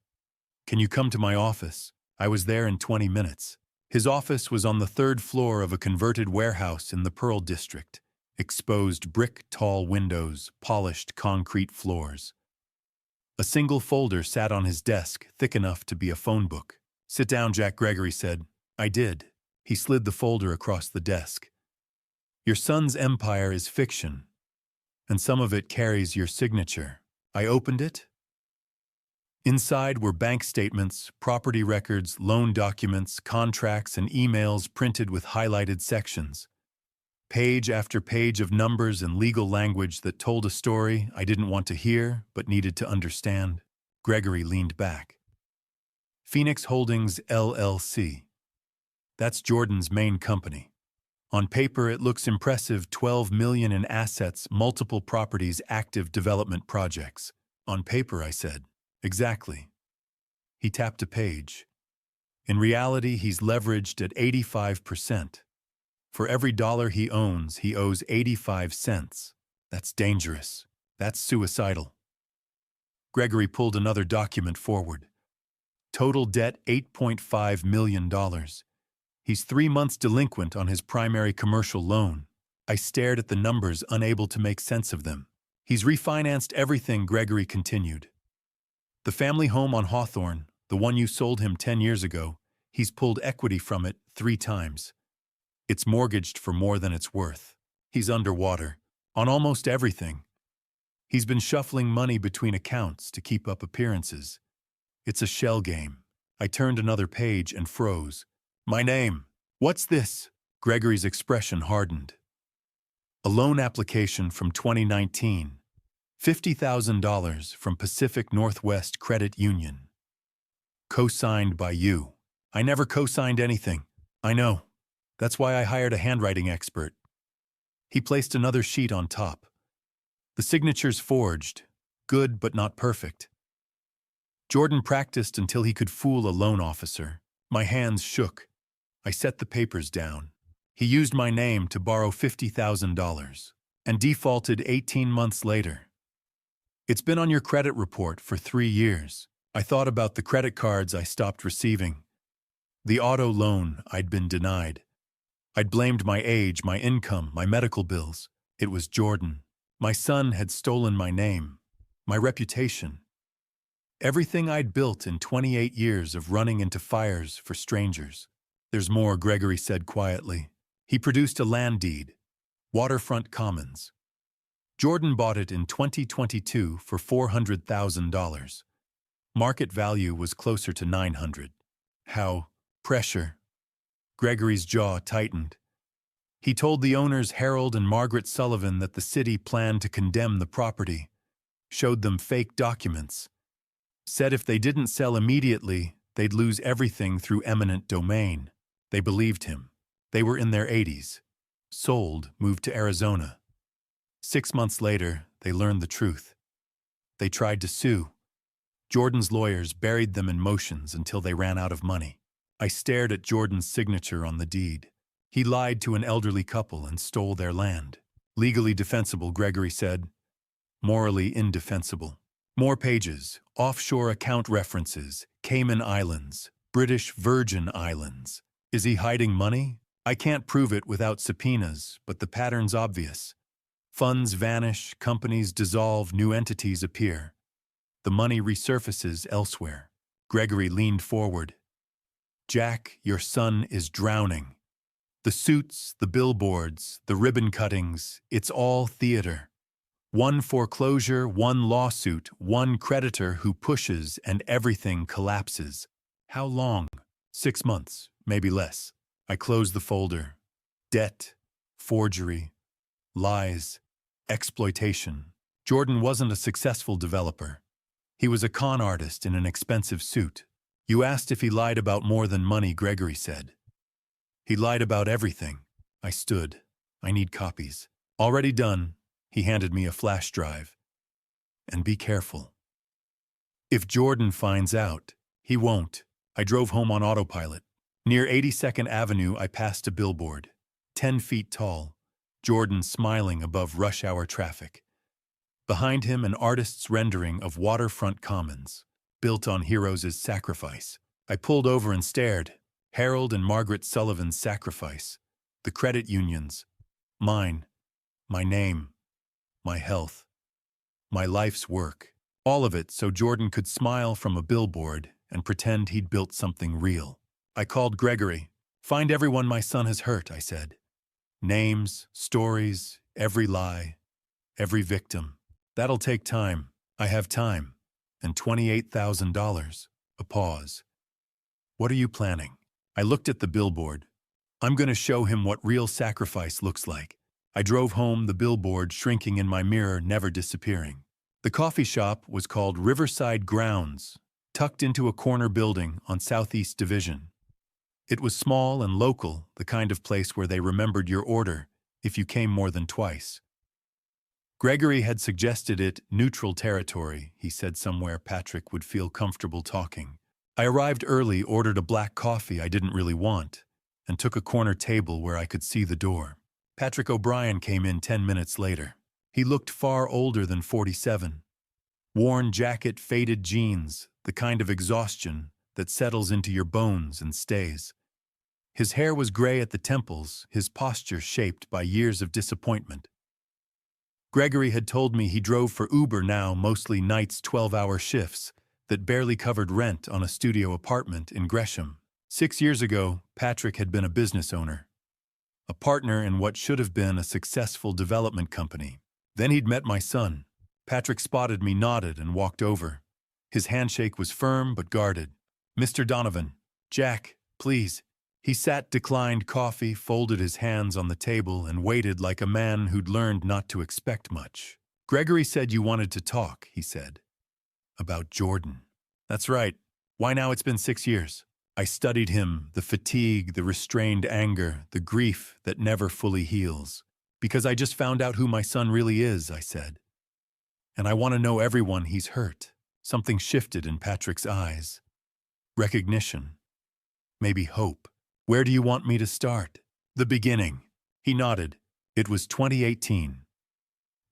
"Can you come to my office?" I was there in 20 minutes. His office was on the 3rd floor of a converted warehouse in the Pearl District. Exposed brick tall windows, polished concrete floors. A single folder sat on his desk, thick enough to be a phone book. "Sit down, Jack," Gregory said. I did. He slid the folder across the desk. "Your son's empire is fiction, and some of it carries your signature." I opened it. Inside were bank statements, property records, loan documents, contracts, and emails printed with highlighted sections. Page after page of numbers and legal language that told a story I didn't want to hear but needed to understand. Gregory leaned back. "Phoenix Holdings, LLC. That's Jordan's main company. On paper, it looks impressive, 12 million in assets, multiple properties, active development projects." "On paper," I said. "Exactly." He tapped a page. "In reality, he's leveraged at 85%. For every dollar he owns, he owes 85 cents. That's dangerous. That's suicidal." Gregory pulled another document forward. "Total debt, $8.5 million. He's 3 months delinquent on his primary commercial loan." I stared at the numbers, unable to make sense of them. "He's refinanced everything," Gregory continued. "The family home on Hawthorne, the one you sold him 10 years ago, he's pulled equity from it 3 times. It's mortgaged for more than it's worth. He's underwater on almost everything. He's been shuffling money between accounts to keep up appearances. It's a shell game." I turned another page and froze. "My name. What's this?" Gregory's expression hardened. "A loan application from 2019. $50,000 from Pacific Northwest Credit Union. Co-signed by you." "I never co-signed anything." "I know. That's why I hired a handwriting expert." He placed another sheet on top. "The signature's forged. Good but not perfect. Jordan practiced until he could fool a loan officer." My hands shook. I set the papers down. "He used my name to borrow $50,000 and defaulted 18 months later. It's been on your credit report for 3 years. I thought about the credit cards I stopped receiving. The auto loan I'd been denied. I'd blamed my age, my income, my medical bills. It was Jordan. My son had stolen my name, my reputation. Everything I'd built in 28 years of running into fires for strangers." "There's more," Gregory said quietly. He produced a land deed. Waterfront Commons. Jordan bought it in 2022 for $400,000. Market value was closer to 900. How? Pressure. Gregory's jaw tightened. He told the owners, Harold and Margaret Sullivan, that the city planned to condemn the property. Showed them fake documents. Said if they didn't sell immediately, they'd lose everything through eminent domain. They believed him. They were in their 80s. Sold, moved to Arizona. 6 months later, they learned the truth. They tried to sue. Jordan's lawyers buried them in motions until they ran out of money. I stared at Jordan's signature on the deed. He lied to an elderly couple and stole their land. Legally defensible, Gregory said. Morally indefensible. More pages, offshore account references, Cayman Islands, British Virgin Islands. Is he hiding money? I can't prove it without subpoenas, but the pattern's obvious. Funds vanish, companies dissolve, new entities appear. The money resurfaces elsewhere. Gregory leaned forward. Jack, your son is drowning. The suits, the billboards, the ribbon cuttings, it's all theater. One foreclosure, one lawsuit, one creditor who pushes and everything collapses. How long? 6 months, maybe less. I closed the folder. Debt, forgery, lies, exploitation. Jordan wasn't a successful developer. He was a con artist in an expensive suit. You asked if he lied about more than money, Gregory said. He lied about everything. I stood. I need copies. Already done. He handed me a flash drive. And be careful. If Jordan finds out, he won't. I drove home on autopilot. Near 82nd Avenue, I passed a billboard. 10 feet tall. Jordan smiling above rush hour traffic. Behind him, an artist's rendering of waterfront commons, built on heroes' sacrifice. I pulled over and stared. Harold and Margaret Sullivan's sacrifice. The credit unions. Mine. My name. My health. My life's work. All of it so Jordan could smile from a billboard and pretend he'd built something real. I called Gregory. Find everyone my son has hurt, I said. Names, stories, every lie, every victim. That'll take time. I have time. And $28,000. A pause. What are you planning? I looked at the billboard. I'm going to show him what real sacrifice looks like. I drove home, the billboard shrinking in my mirror, never disappearing. The coffee shop was called Riverside Grounds, tucked into a corner building on Southeast Division. It was small and local, the kind of place where they remembered your order if you came more than twice. Gregory had suggested it neutral territory. He said somewhere Patrick would feel comfortable talking. I arrived early, ordered a black coffee I didn't really want, and took a corner table where I could see the door. Patrick O'Brien came in 10 minutes later. He looked far older than 47. Worn jacket, faded jeans, the kind of exhaustion that settles into your bones and stays. His hair was gray at the temples, his posture shaped by years of disappointment. Gregory had told me he drove for Uber now, mostly nights, 12-hour shifts that barely covered rent on a studio apartment in Gresham. 6 years ago, Patrick had been a business owner, a partner in what should have been a successful development company. Then he'd met my son. Patrick spotted me, nodded, and walked over. His handshake was firm but guarded. Mr. Donovan. Jack, please. He sat, declined coffee, folded his hands on the table, and waited like a man who'd learned not to expect much. Gregory said you wanted to talk, he said. About Jordan. That's right. Why now? It's been 6 years. I studied him, the fatigue, the restrained anger, the grief that never fully heals. Because I just found out who my son really is, I said. And I want to know everyone he's hurt. Something shifted in Patrick's eyes. Recognition. Maybe hope. Where do you want me to start? The beginning. He nodded. It was 2018.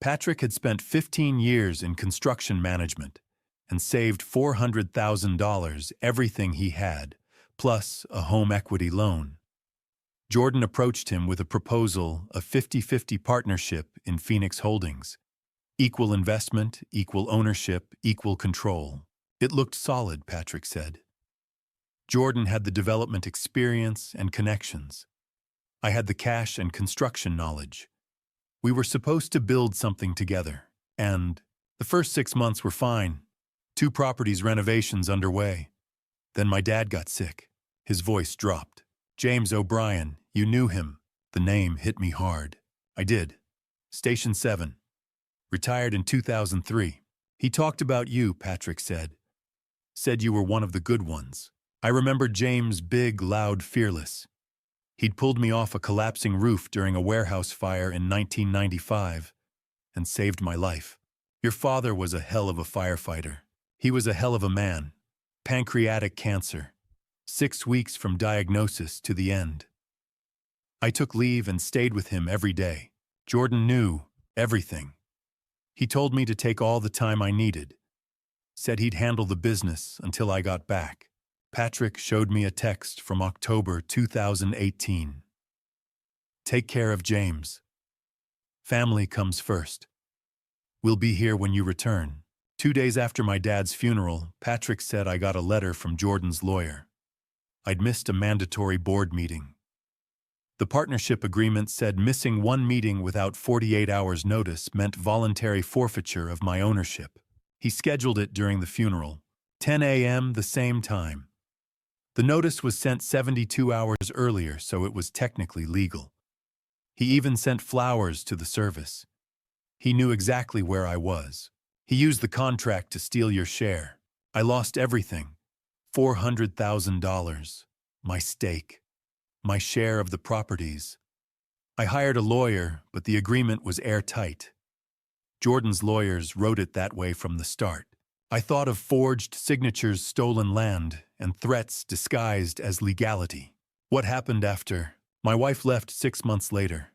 Patrick had spent 15 years in construction management and saved $400,000, everything he had, plus a home equity loan. Jordan approached him with a proposal, a 50-50 partnership in Phoenix Holdings. Equal investment, equal ownership, equal control. It looked solid, Patrick said. Jordan had the development experience and connections. I had the cash and construction knowledge. We were supposed to build something together, and the first 6 months were fine. 2 properties renovations underway. Then my dad got sick. His voice dropped. James O'Brien, you knew him. The name hit me hard. I did. Station 7. Retired in 2003. He talked about you, Patrick said. Said you were one of the good ones. I remember James, big, loud, fearless. He'd pulled me off a collapsing roof during a warehouse fire in 1995 and saved my life. Your father was a hell of a firefighter. He was a hell of a man. Pancreatic cancer. 6 weeks from diagnosis to the end. I took leave and stayed with him every day. Jordan knew everything. He told me to take all the time I needed. Said he'd handle the business until I got back. Patrick showed me a text from October 2018. Take care of James. Family comes first. We'll be here when you return. 2 days after my dad's funeral, Patrick said I got a letter from Jordan's lawyer. I'd missed a mandatory board meeting. The partnership agreement said missing one meeting without 48 hours notice meant voluntary forfeiture of my ownership. He scheduled it during the funeral, 10 a.m. the same time. The notice was sent 72 hours earlier, so it was technically legal. He even sent flowers to the service. He knew exactly where I was. He used the contract to steal your share. I lost everything. $400,000. My stake. My share of the properties. I hired a lawyer, but the agreement was airtight. Jordan's lawyers wrote it that way from the start. I thought of forged signatures, stolen land, and threats disguised as legality. What happened after? My wife left 6 months later.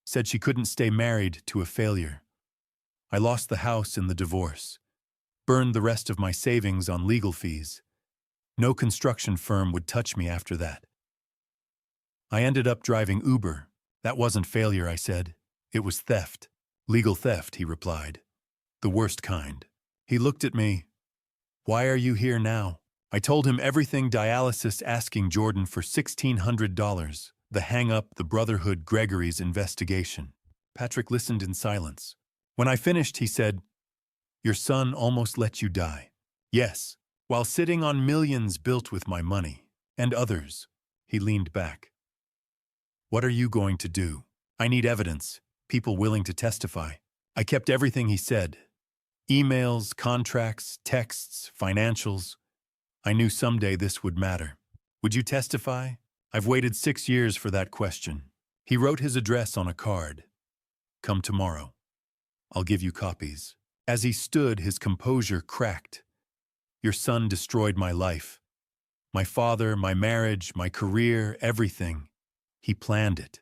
Said she couldn't stay married to a failure. I lost the house in the divorce. Burned the rest of my savings on legal fees. No construction firm would touch me after that. I ended up driving Uber. That wasn't failure, I said. It was theft. Legal theft, he replied. The worst kind. He looked at me. Why are you here now? I told him everything: dialysis, asking Jordan for $1,600, the hang-up, the Brotherhood, Gregory's investigation. Patrick listened in silence. When I finished, he said, "Your son almost let you die." Yes, while sitting on millions built with my money, and others. He leaned back. What are you going to do? I need evidence, people willing to testify. I kept everything he said. Emails, contracts, texts, financials. I knew someday this would matter. Would you testify? I've waited 6 years for that question. He wrote his address on a card. Come tomorrow. I'll give you copies. As he stood, his composure cracked. Your son destroyed my life. My father, my marriage, my career, everything. He planned it.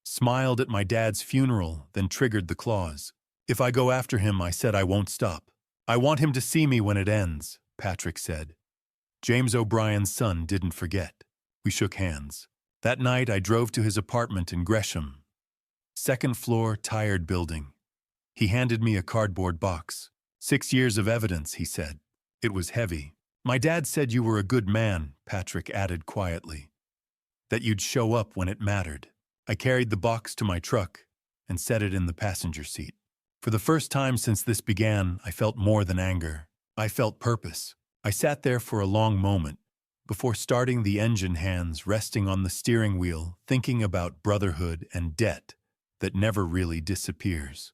Smiled at my dad's funeral, then triggered the clause. If I go after him, I said, I won't stop. I want him to see me when it ends, Patrick said. James O'Brien's son didn't forget. We shook hands. That night, I drove to his apartment in Gresham. Second floor, tired building. He handed me a cardboard box. 6 years of evidence, he said. It was heavy. My dad said you were a good man, Patrick added quietly. That you'd show up when it mattered. I carried the box to my truck and set it in the passenger seat. For the first time since this began, I felt more than anger. I felt purpose. I sat there for a long moment, before starting the engine, hands resting on the steering wheel, thinking about brotherhood and debt that never really disappears.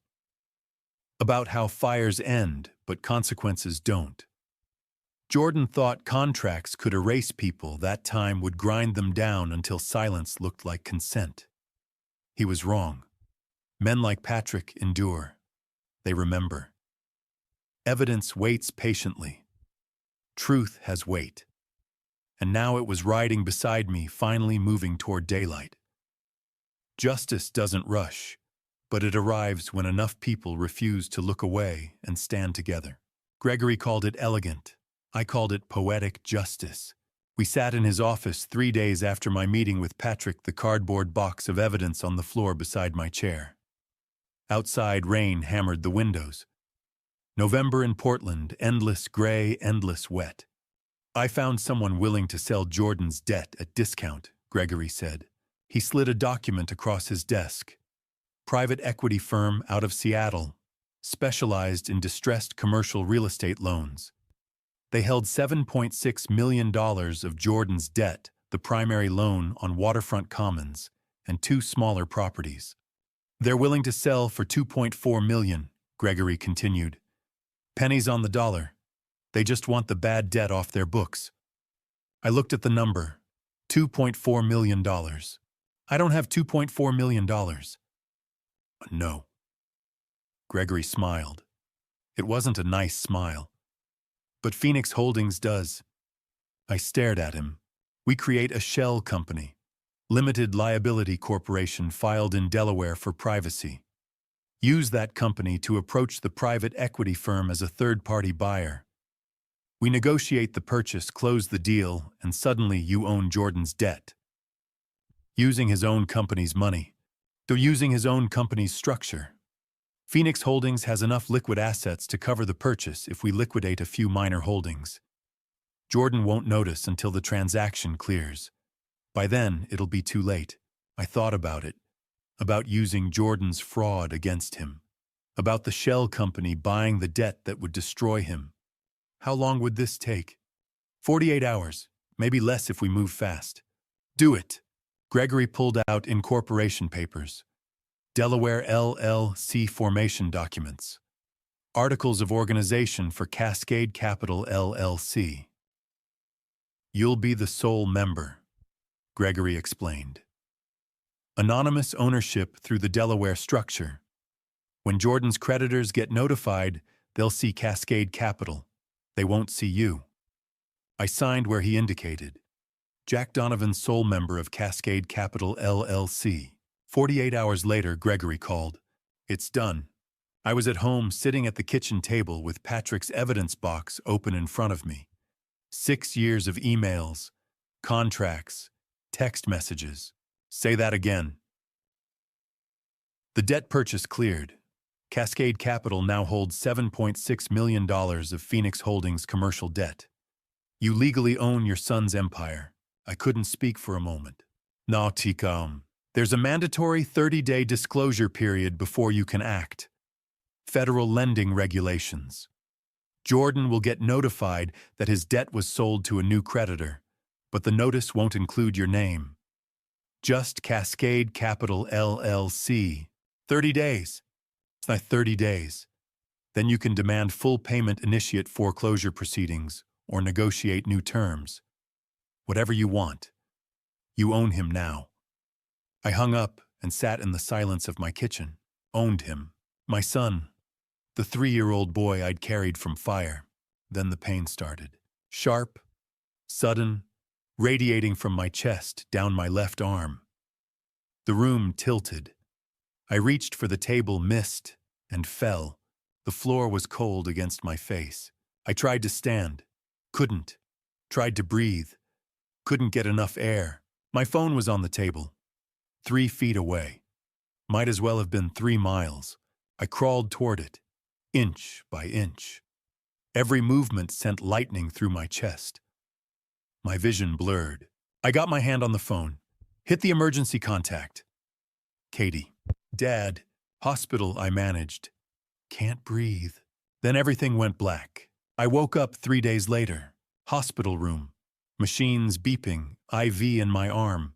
About how fires end, but consequences don't. Jordan thought contracts could erase people, that time would grind them down until silence looked like consent. He was wrong. Men like Patrick endure. They remember. Evidence waits patiently. Truth has weight. And now it was riding beside me, finally moving toward daylight. Justice doesn't rush, but it arrives when enough people refuse to look away and stand together. Gregory called it elegant. I called it poetic justice. We sat in his office 3 days after my meeting with Patrick, the cardboard box of evidence on the floor beside my chair. Outside, rain hammered the windows. November in Portland, endless gray, endless wet. I found someone willing to sell Jordan's debt at discount, Gregory said. He slid a document across his desk. Private equity firm out of Seattle, specialized in distressed commercial real estate loans. They held $7.6 million of Jordan's debt, the primary loan on Waterfront Commons, and 2 smaller properties. They're willing to sell for $2.4 million, Gregory continued. Pennies on the dollar. They just want the bad debt off their books. I looked at the number. $2.4 million. I don't have $2.4 million. No. Gregory smiled. It wasn't a nice smile. But Phoenix Holdings does. I stared at him. We create a shell company. Limited Liability Corporation filed in Delaware for privacy. Use that company to approach the private equity firm as a third-party buyer. We negotiate the purchase, close the deal, and suddenly you own Jordan's debt. Using his own company's money. So using his own company's structure. Phoenix Holdings has enough liquid assets to cover the purchase if we liquidate a few minor holdings. Jordan won't notice until the transaction clears. By then, it'll be too late. I thought about it. About using Jordan's fraud against him. About the shell company buying the debt that would destroy him. How long would this take? 48 hours, maybe less if we move fast. Do it. Gregory pulled out incorporation papers. Delaware LLC formation documents. Articles of organization for Cascade Capital LLC. You'll be the sole member, Gregory explained. Anonymous ownership through the Delaware structure. When Jordan's creditors get notified, they'll see Cascade Capital. They won't see you. I signed where he indicated. Jack Donovan, sole member of Cascade Capital LLC. 48 hours later, Gregory called. It's done. I was at home sitting at the kitchen table with Patrick's evidence box open in front of me. 6 years of emails, contracts, text messages. Say that again. The debt purchase cleared. Cascade Capital now holds $7.6 million of Phoenix Holdings commercial debt. You legally own your son's empire. I couldn't speak for a moment. No, Ticom. There's a mandatory 30-day disclosure period before you can act. Federal lending regulations. Jordan will get notified that his debt was sold to a new creditor, but the notice won't include your name. Just Cascade Capital LLC. 30 days. It's not 30 days. Then you can demand full payment, initiate foreclosure proceedings, or negotiate new terms. Whatever you want. You own him now. I hung up and sat in the silence of my kitchen. Owned him. My son. The 3-year-old boy I'd carried from fire. Then the pain started. Sharp, sudden, radiating from my chest down my left arm. The room tilted. I reached for the table, missed, and fell. The floor was cold against my face. I tried to stand. Couldn't. Tried to breathe. Couldn't get enough air. My phone was on the table. 3 feet away. Might as well have been 3 miles. I crawled toward it, inch by inch. Every movement sent lightning through my chest. My vision blurred. I got my hand on the phone. Hit the emergency contact. Katie. Dad. Hospital, I managed. Can't breathe. Then everything went black. I woke up 3 days later. Hospital room. Machines beeping, IV in my arm.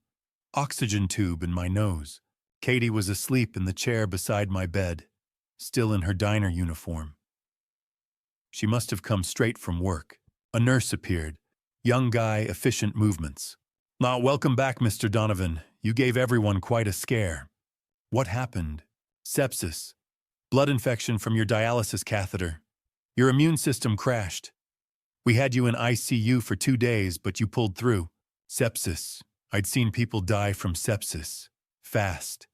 Oxygen tube in my nose. Katie was asleep in the chair beside my bed, still in her diner uniform. She must have come straight from work. A nurse appeared. Young guy, efficient movements. Welcome back, Mr. Donovan. You gave everyone quite a scare. What happened? Sepsis. Blood infection from your dialysis catheter. Your immune system crashed. We had you in ICU for 2 days, but you pulled through. Sepsis. I'd seen people die from sepsis. Fast.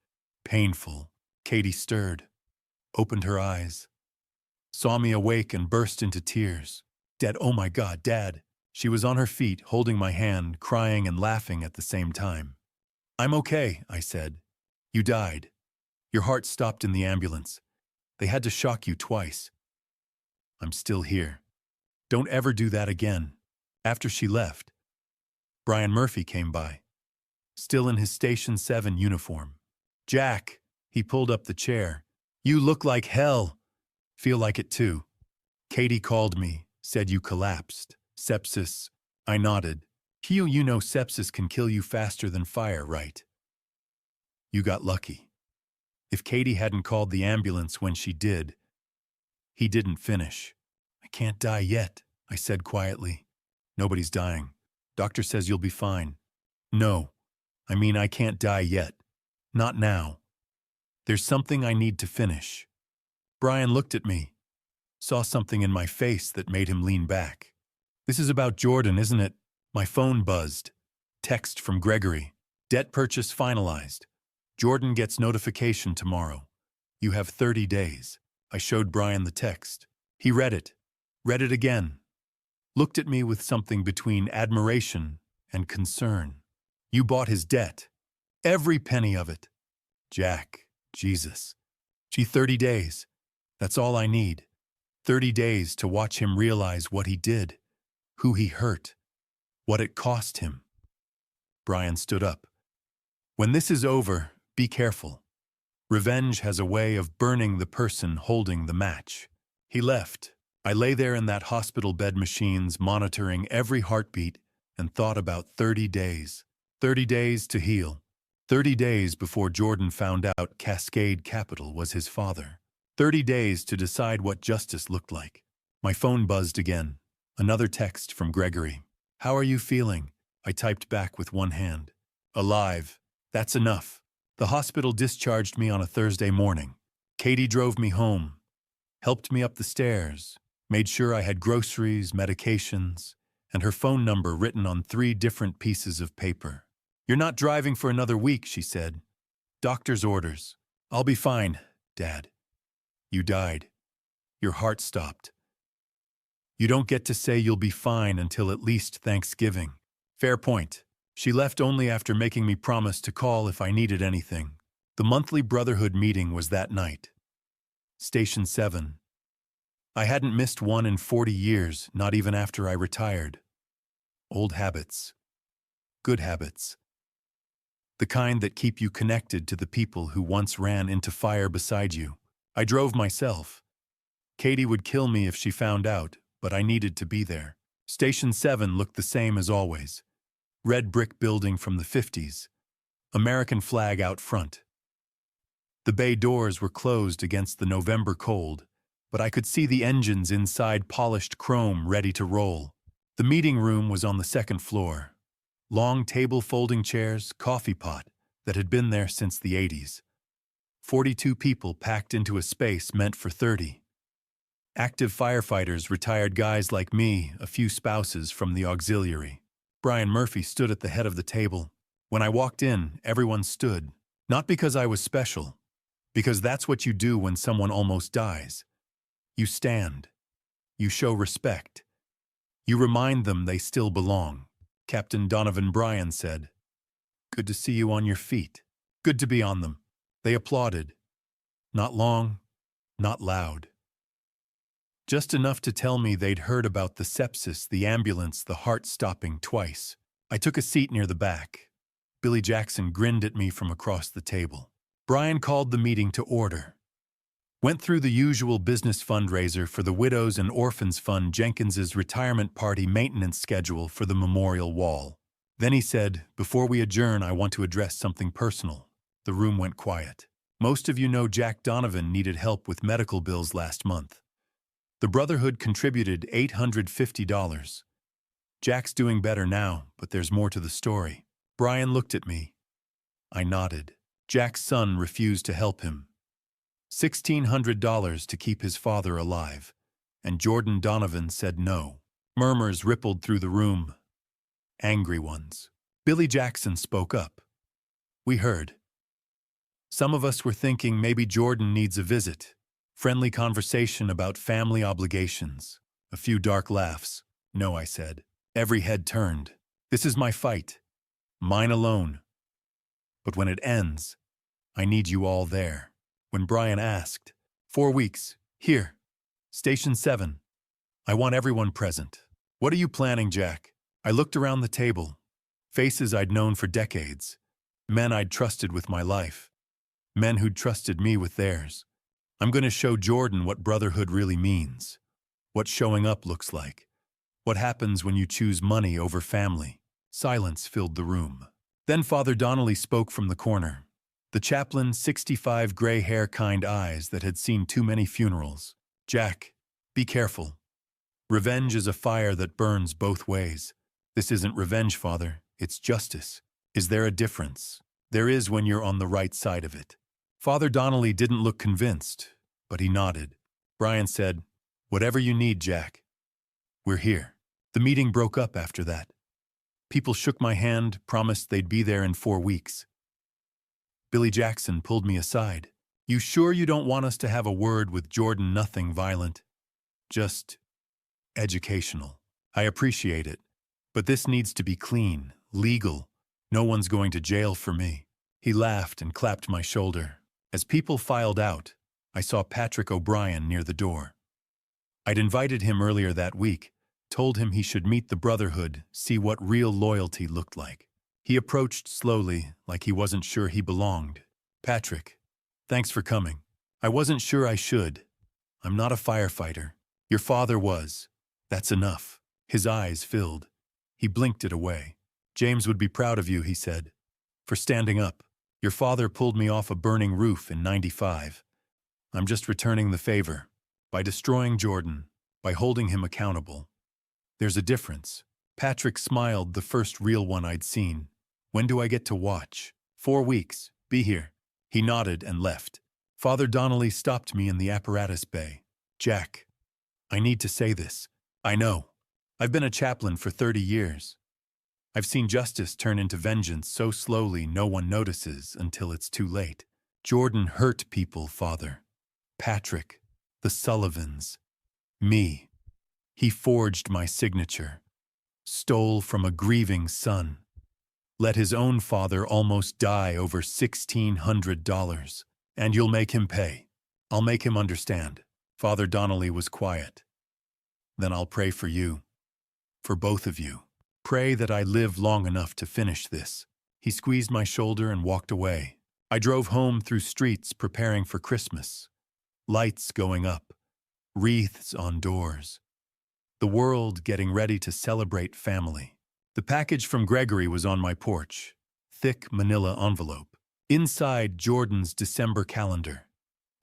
Painful. Katie stirred. Opened her eyes. Saw me awake and burst into tears. Dad, oh my God, Dad. She was on her feet, holding my hand, crying and laughing at the same time. I'm okay, I said. You died. Your heart stopped in the ambulance. They had to shock you twice. I'm still here. Don't ever do that again. After she left, Brian Murphy came by, still in his Station 7 uniform. Jack, he pulled up the chair. You look like hell. Feel like it too. Katie called me, said you collapsed. Sepsis. I nodded. You know sepsis can kill you faster than fire, right? You got lucky. If Katie hadn't called the ambulance when she did, he didn't finish. I can't die yet, I said quietly. Nobody's dying. Doctor says you'll be fine. No, I can't die yet. Not now. There's something I need to finish. Brian looked at me, saw something in my face that made him lean back. This is about Jordan, isn't it? My phone buzzed. Text from Gregory. Debt purchase finalized. Jordan gets notification tomorrow. You have 30 days. I showed Brian the text. He read it again. Looked at me with something between admiration and concern. You bought his debt. Every penny of it. Jack, Jesus. Gee, 30 days. That's all I need. 30 days to watch him realize what he did, who he hurt, what it cost him. Brian stood up. When this is over, be careful. Revenge has a way of burning the person holding the match. He left. I lay there in that hospital bed machines, monitoring every heartbeat, and thought about 30 days. 30 days to heal. 30 days before Jordan found out Cascade Capital was his father. 30 days to decide what justice looked like. My phone buzzed again. Another text from Gregory. How are you feeling? I typed back with one hand. Alive. That's enough. The hospital discharged me on a Thursday morning. Katie drove me home, helped me up the stairs, made sure I had groceries, medications, and her phone number written on 3 different pieces of paper. You're not driving for another week, she said. Doctor's orders. I'll be fine, Dad. You died. Your heart stopped. You don't get to say you'll be fine until at least Thanksgiving. Fair point. She left only after making me promise to call if I needed anything. The monthly Brotherhood meeting was that night. Station 7. I hadn't missed one in 40 years, not even after I retired. Old habits. Good habits. The kind that keep you connected to the people who once ran into fire beside you. I drove myself. Katie would kill me if she found out, but I needed to be there. Station 7 looked the same as always. Red brick building from the 50s. American flag out front. The bay doors were closed against the November cold, but I could see the engines inside polished chrome ready to roll. The meeting room was on the 2nd floor. Long table folding chairs, coffee pot that had been there since the 80s. 42 people packed into a space meant for 30. Active firefighters, retired guys like me, a few spouses from the auxiliary. Brian Murphy stood at the head of the table. When I walked in, everyone stood. Not because I was special, because that's what you do when someone almost dies. You stand. You show respect. You remind them they still belong. Captain Donovan Bryan said, "Good to see you on your feet. Good to be on them." They applauded. Not long, not loud. Just enough to tell me they'd heard about the sepsis, the ambulance, the heart stopping twice. I took a seat near the back. Billy Jackson grinned at me from across the table. Brian called the meeting to order. Went through the usual business fundraiser for the Widows and Orphans Fund, Jenkins's retirement party maintenance schedule for the memorial wall. Then he said, "Before we adjourn, I want to address something personal." The room went quiet. Most of you know Jack Donovan needed help with medical bills last month. The Brotherhood contributed $850. Jack's doing better now, but there's more to the story. Brian looked at me. I nodded. Jack's son refused to help him. $1,600 to keep his father alive, and Jordan Donovan said no. Murmurs rippled through the room. Angry ones. Billy Jackson spoke up. We heard. Some of us were thinking maybe Jordan needs a visit. Friendly conversation about family obligations. A few dark laughs. No, I said. Every head turned. This is my fight. Mine alone. But when it ends, I need you all there. When Brian asked, 4 weeks, here, Station 7. I want everyone present. What are you planning, Jack? I looked around the table. Faces I'd known for decades. Men I'd trusted with my life. Men who'd trusted me with theirs. I'm going to show Jordan what brotherhood really means. What showing up looks like. What happens when you choose money over family. Silence filled the room. Then Father Donnelly spoke from the corner. The chaplain, 65, gray hair, kind eyes that had seen too many funerals. Jack, be careful. Revenge is a fire that burns both ways. This isn't revenge, Father. It's justice. Is there a difference? There is when you're on the right side of it. Father Donnelly didn't look convinced, but he nodded. Brian said, "Whatever you need, Jack. We're here." The meeting broke up after that. People shook my hand, promised they'd be there in 4 weeks. Billy Jackson pulled me aside. "You sure you don't want us to have a word with Jordan? Nothing violent. Just educational. I appreciate it. But this needs to be clean, legal. No one's going to jail for me." He laughed and clapped my shoulder. As people filed out, I saw Patrick O'Brien near the door. I'd invited him earlier that week, told him he should meet the Brotherhood, see what real loyalty looked like. He approached slowly, like he wasn't sure he belonged. Patrick, thanks for coming. I wasn't sure I should. I'm not a firefighter. Your father was. That's enough. His eyes filled. He blinked it away. James would be proud of you, he said, for standing up. Your father pulled me off a burning roof in '95. I'm just returning the favor. By destroying Jordan, by holding him accountable. There's a difference. Patrick smiled, the first real one I'd seen. When do I get to watch? 4 weeks. Be here. He nodded and left. Father Donnelly stopped me in the apparatus bay. Jack, I need to say this. I know. I've been a chaplain for 30 years. I've seen justice turn into vengeance so slowly no one notices until it's too late. Jordan hurt people, Father. Patrick, the Sullivans, me. He forged my signature, stole from a grieving son, let his own father almost die over $1,600, and you'll make him pay. I'll make him understand. Father Donnelly was quiet. Then I'll pray for you, for both of you. Pray that I live long enough to finish this. He squeezed my shoulder and walked away. I drove home through streets preparing for Christmas. Lights going up, wreaths on doors. The world getting ready to celebrate family. The package from Gregory was on my porch, thick manila envelope. Inside, Jordan's December calendar.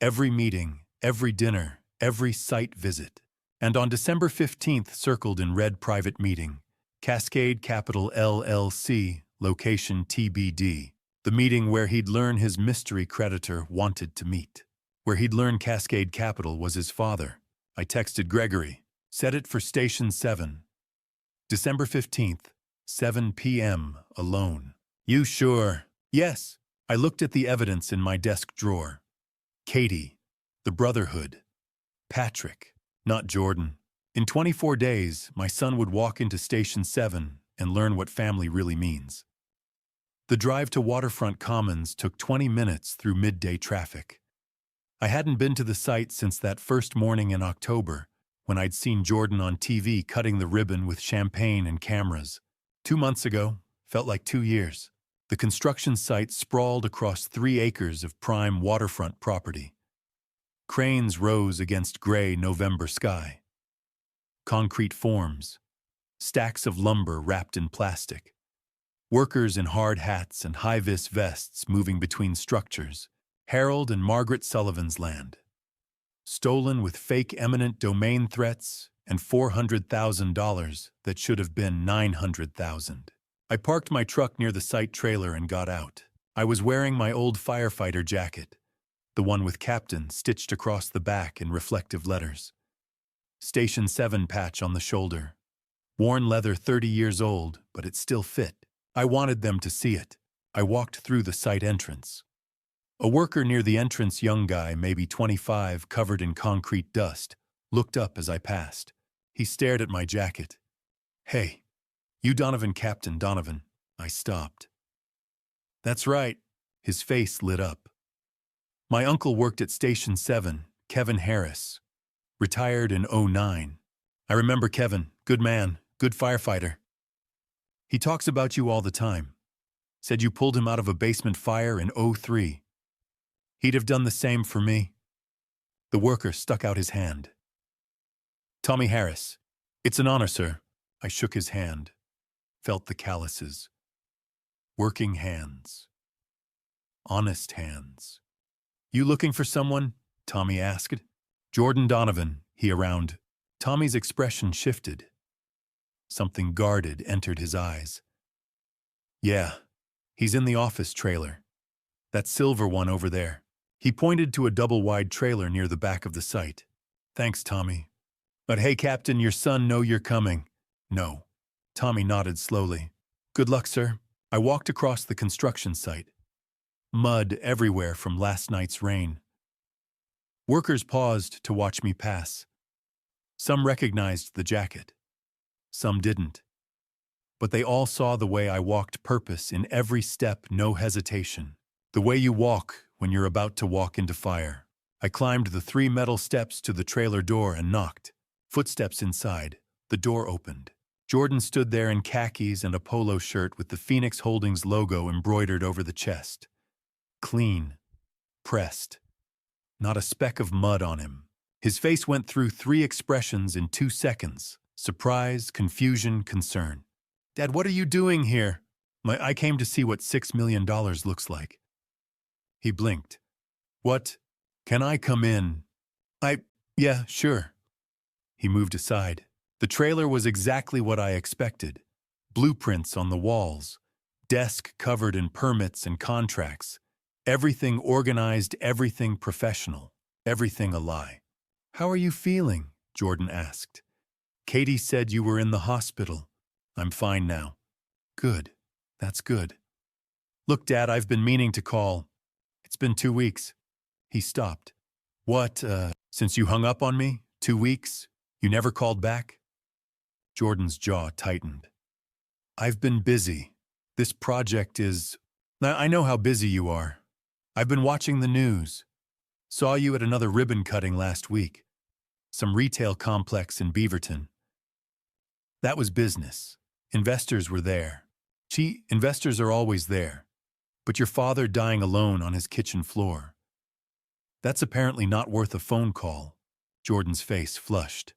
Every meeting, every dinner, every site visit. And on December 15th, circled in red, private meeting, Cascade Capital LLC, location TBD. The meeting where he'd learn his mystery creditor wanted to meet. Where he'd learn Cascade Capital was his father. I texted Gregory. Set it for Station 7. December 15th, 7 p.m., alone. You sure? Yes. I looked at the evidence in my desk drawer. Katie, the Brotherhood. Patrick, not Jordan. In 24 days, my son would walk into Station 7 and learn what family really means. The drive to Waterfront Commons took 20 minutes through midday traffic. I hadn't been to the site since that first morning in October, when I'd seen Jordan on TV cutting the ribbon with champagne and cameras. 2 months ago, felt like 2 years. The construction site sprawled across 3 acres of prime waterfront property. Cranes rose against gray November sky. Concrete forms, stacks of lumber wrapped in plastic. Workers in hard hats and high-vis vests moving between structures. Harold and Margaret Sullivan's land. Stolen with fake eminent domain threats and $400,000 that should have been $900,000. I parked my truck near the site trailer and got out. I was wearing my old firefighter jacket, the one with Captain stitched across the back in reflective letters. Station 7 patch on the shoulder. Worn leather 30 years old, but it still fit. I wanted them to see it. I walked through the site entrance. A worker near the entrance, young guy, maybe 25, covered in concrete dust, looked up as I passed. He stared at my jacket. Hey, you Donovan, Captain Donovan. I stopped. That's right. His face lit up. My uncle worked at Station 7, Kevin Harris. Retired in '09. I remember Kevin, good man, good firefighter. He talks about you all the time. Said you pulled him out of a basement fire in '03. He'd have done the same for me. The worker stuck out his hand. Tommy Harris. It's an honor, sir. I shook his hand. Felt the calluses. Working hands. Honest hands. You looking for someone? Tommy asked. Jordan Donovan, he around. Tommy's expression shifted. Something guarded entered his eyes. Yeah, he's in the office trailer. That silver one over there. He pointed to a double-wide trailer near the back of the site. Thanks, Tommy. But hey, Captain, your son know you're coming. No. Tommy nodded slowly. Good luck, sir. I walked across the construction site. Mud everywhere from last night's rain. Workers paused to watch me pass. Some recognized the jacket. Some didn't. But they all saw the way I walked, purpose in every step, no hesitation. The way you walk when you're about to walk into fire. I climbed the 3 metal steps to the trailer door and knocked. Footsteps inside. The door opened. Jordan stood there in khakis and a polo shirt with the Phoenix Holdings logo embroidered over the chest. Clean. Pressed. Not a speck of mud on him. His face went through 3 expressions in 2 seconds. Surprise, confusion, concern. "Dad, what are you doing here?" I came to see what $6 million looks like." He blinked. "What? Can I come in?" Yeah, sure." He moved aside. The trailer was exactly what I expected. Blueprints on the walls. Desk covered in permits and contracts. Everything organized, everything professional. Everything a lie. "How are you feeling?" Jordan asked. "Katie said you were in the hospital." "I'm fine now." "Good. That's good." "Look, Dad, I've been meaning to call. It's been 2 weeks." He stopped. "What, since you hung up on me? 2 weeks? You never called back?" Jordan's jaw tightened. "I've been busy. This project is... I know how busy you are. I've been watching the news. Saw you at another ribbon cutting last week. Some retail complex in Beaverton. That was business. Investors were there. Investors are always there. But your father dying alone on his kitchen floor. That's apparently not worth a phone call." Jordan's face flushed.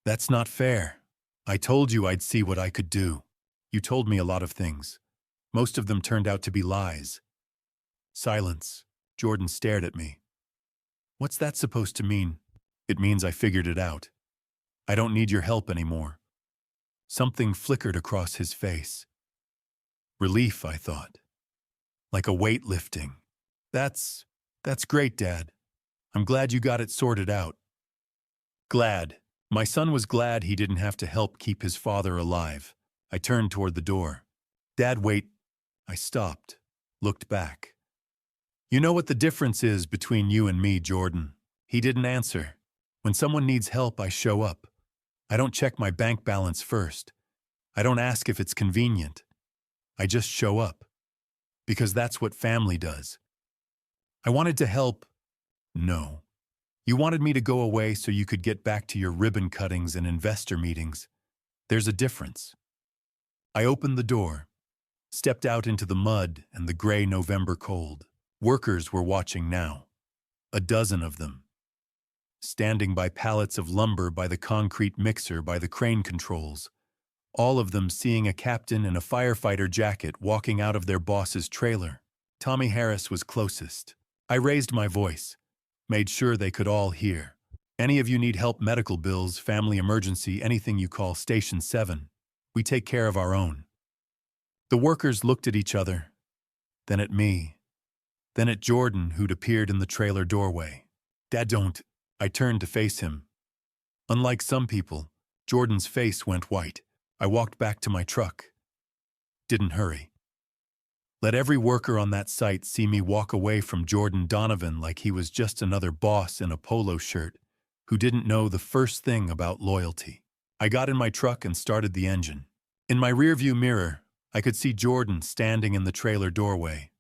"That's not fair. I told you I'd see what I could do. You told me a lot of things. Most of them turned out to be lies." Silence. Jordan stared at me. "What's that supposed to mean?" "It means I figured it out. I don't need your help anymore." Something flickered across his face. Relief, I thought. Like a weight lifting. That's great, Dad. I'm glad you got it sorted out." Glad. My son was glad he didn't have to help keep his father alive. I turned toward the door. "Dad, wait." I stopped, looked back. "You know what the difference is between you and me, Jordan?" He didn't answer. "When someone needs help, I show up. I don't check my bank balance first. I don't ask if it's convenient. I just show up. Because that's what family does." "I wanted to help." "No. You wanted me to go away so you could get back to your ribbon cuttings and investor meetings. There's a difference." I opened the door, stepped out into the mud and the gray November cold. Workers were watching now. A dozen of them. Standing by pallets of lumber, by the concrete mixer, by the crane controls. All of them seeing a captain in a firefighter jacket walking out of their boss's trailer. Tommy Harris was closest. I raised my voice, made sure they could all hear. "Any of you need help, medical bills, family emergency, anything you call Station 7. We take care of our own." The workers looked at each other, then at me, then at Jordan, who'd appeared in the trailer doorway. "Dad, don't." I turned to face him. Unlike some people, Jordan's face went white. I walked back to my truck. Didn't hurry. Let every worker on that site see me walk away from Jordan Donovan like he was just another boss in a polo shirt who didn't know the first thing about loyalty. I got in my truck and started the engine. In my rearview mirror, I could see Jordan standing in the trailer doorway.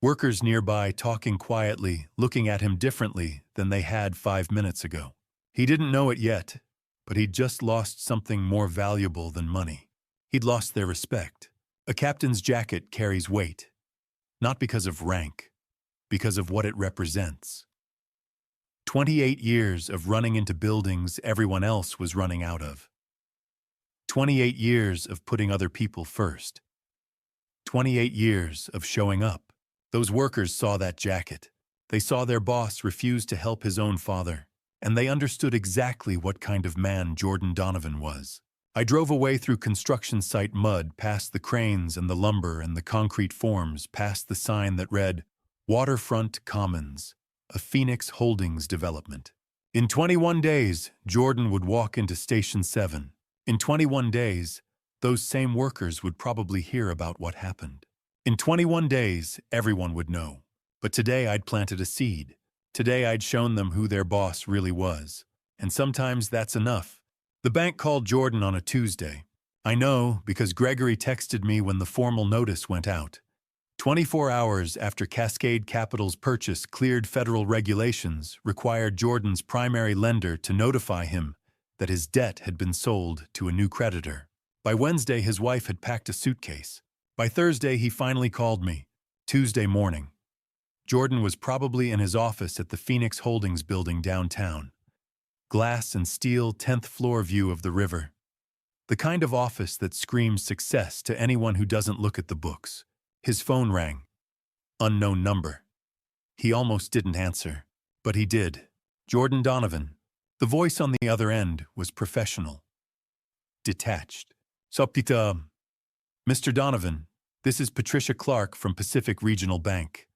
Workers nearby talking quietly, looking at him differently than they had 5 minutes ago. He didn't know it yet, but he'd just lost something more valuable than money. He'd lost their respect. A captain's jacket carries weight, not because of rank, because of what it represents. 28 years of running into buildings everyone else was running out of. 28 years of putting other people first. 28 years of showing up. Those workers saw that jacket. They saw their boss refuse to help his own father, and they understood exactly what kind of man Jordan Donovan was. I drove away through construction site mud, past the cranes and the lumber and the concrete forms, past the sign that read, Waterfront Commons, a Phoenix Holdings development. In 21 days, Jordan would walk into Station 7. In 21 days, those same workers would probably hear about what happened. In 21 days, everyone would know. But today I'd planted a seed. Today I'd shown them who their boss really was. And sometimes that's enough. The bank called Jordan on a Tuesday. I know because Gregory texted me when the formal notice went out. 24 hours after Cascade Capital's purchase cleared federal regulations required Jordan's primary lender to notify him that his debt had been sold to a new creditor. By Wednesday, his wife had packed a suitcase. By Thursday, he finally called me. Tuesday morning. Jordan was probably in his office at the Phoenix Holdings building downtown. Glass and steel 10th floor view of the river. The kind of office that screams success to anyone who doesn't look at the books. His phone rang. Unknown number. He almost didn't answer, but he did. Jordan Donovan. The voice on the other end was professional. Detached. Sopita. Mr. Donovan, this is Patricia Clark from Pacific Regional Bank.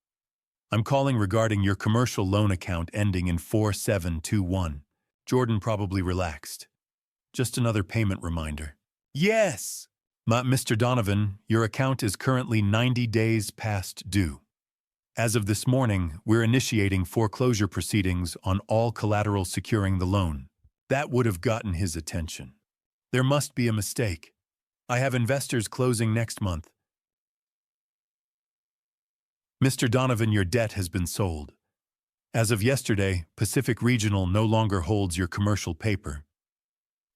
I'm calling regarding your commercial loan account ending in 4721. Jordan probably relaxed. Just another payment reminder. Yes! Mr. Donovan, your account is currently 90 days past due. As of this morning, we're initiating foreclosure proceedings on all collateral securing the loan. That would have gotten his attention. There must be a mistake. I have investors closing next month. Mr. Donovan, your debt has been sold. As of yesterday, Pacific Regional no longer holds your commercial paper.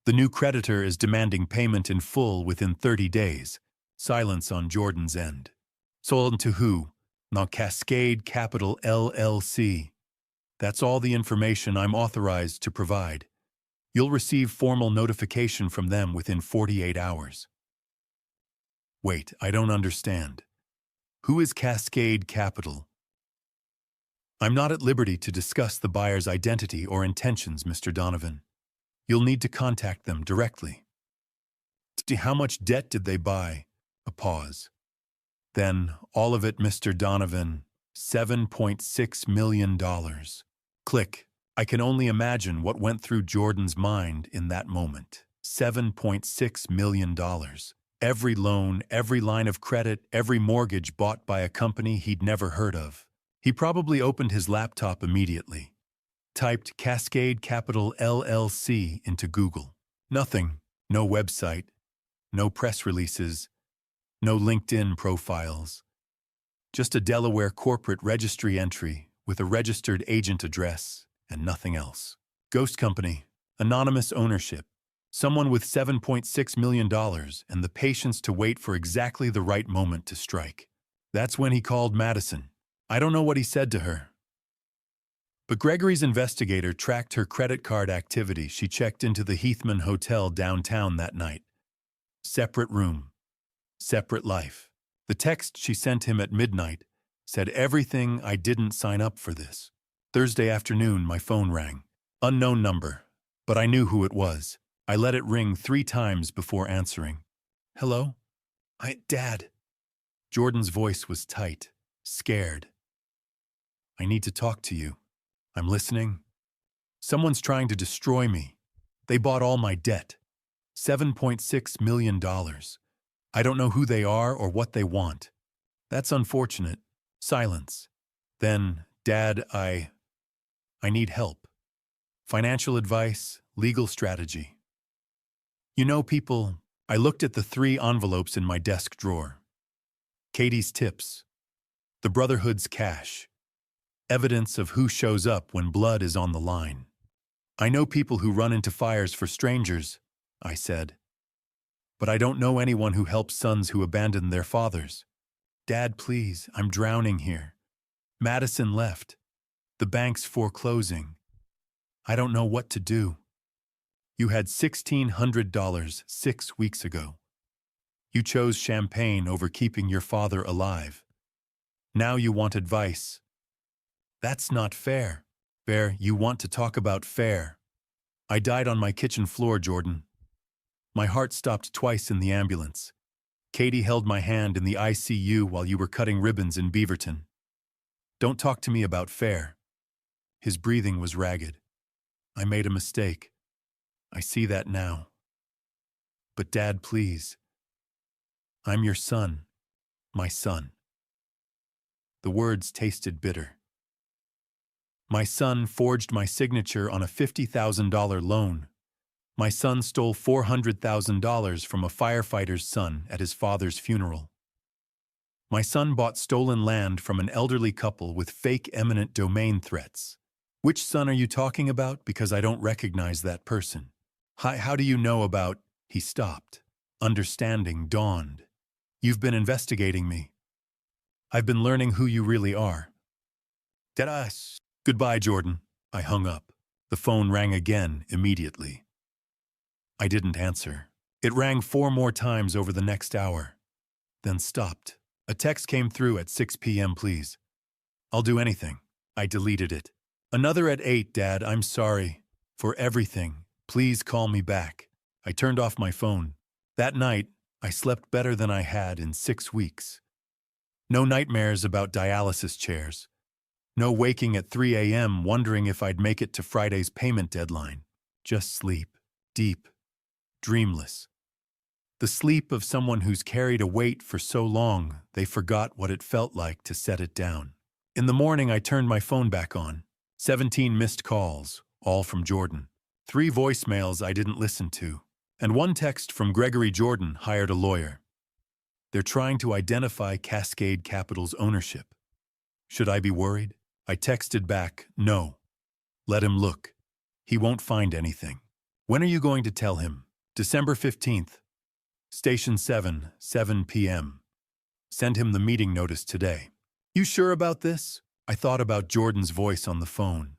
The new creditor is demanding payment in full within 30 days. Silence on Jordan's end. Sold to who? Not Cascade Capital LLC. That's all the information I'm authorized to provide. You'll receive formal notification from them within 48 hours. Wait, I don't understand. Who is Cascade Capital? I'm not at liberty to discuss the buyer's identity or intentions, Mr. Donovan. You'll need to contact them directly. How much debt did they buy? A pause. Then, all of it, Mr. Donovan, $7.6 million. Click. I can only imagine what went through Jordan's mind in that moment. $7.6 million. Every loan, every line of credit, every mortgage bought by a company he'd never heard of. He probably opened his laptop immediately. Typed Cascade Capital LLC into Google. Nothing. No website. No press releases. No LinkedIn profiles. Just a Delaware corporate registry entry with a registered agent address and nothing else. Ghost company. Anonymous ownership. Someone with $7.6 million and the patience to wait for exactly the right moment to strike. That's when he called Madison. I don't know what he said to her. But Gregory's investigator tracked her credit card activity. She checked into the Heathman Hotel downtown that night. Separate room. Separate life. The text she sent him at midnight said, "Everything, I didn't sign up for this." Thursday afternoon, my phone rang. Unknown number, but I knew who it was. I let it ring 3 times before answering. Hello? Dad. Jordan's voice was tight, scared. I need to talk to you. I'm listening. Someone's trying to destroy me. They bought all my debt. $7.6 million. I don't know who they are or what they want. That's unfortunate. Silence. Then, Dad, I need help. Financial advice, legal strategy. You know, people, I looked at the 3 envelopes in my desk drawer. Katie's tips. The Brotherhood's cash. Evidence of who shows up when blood is on the line. I know people who run into fires for strangers, I said. But I don't know anyone who helps sons who abandon their fathers. Dad, please, I'm drowning here. Madison left. The bank's foreclosing. I don't know what to do. You had $1,600 6 weeks ago. You chose champagne over keeping your father alive. Now you want advice. That's not fair. Fair, you want to talk about fair. I died on my kitchen floor, Jordan. My heart stopped twice in the ambulance. Katie held my hand in the ICU while you were cutting ribbons in Beaverton. Don't talk to me about fair. His breathing was ragged. I made a mistake. I see that now. But Dad, please. I'm your son. My son. The words tasted bitter. My son forged my signature on a $50,000 loan. My son stole $400,000 from a firefighter's son at his father's funeral. My son bought stolen land from an elderly couple with fake eminent domain threats. Which son are you talking about? Because I don't recognize that person. How do you know about... He stopped. Understanding dawned. You've been investigating me. I've been learning who you really are. Did I? Goodbye, Jordan. I hung up. The phone rang again immediately. I didn't answer. It rang 4 more times over the next hour, then stopped. A text came through at 6 p.m. Please. I'll do anything. I deleted it. Another at 8, Dad, I'm sorry for everything. Please call me back. I turned off my phone. That night, I slept better than I had in 6 weeks. No nightmares about dialysis chairs. No waking at 3 a.m. wondering if I'd make it to Friday's payment deadline. Just sleep. Deep. Dreamless. The sleep of someone who's carried a weight for so long they forgot what it felt like to set it down. In the morning, I turned my phone back on. 17 missed calls, all from Jordan. 3 voicemails I didn't listen to. And 1 text from Gregory Jordan hired a lawyer. They're trying to identify Cascade Capital's ownership. Should I be worried? I texted back, no. Let him look. He won't find anything. When are you going to tell him? December 15th. Station 7, 7 p.m. Send him the meeting notice today. You sure about this? I thought about Jordan's voice on the phone.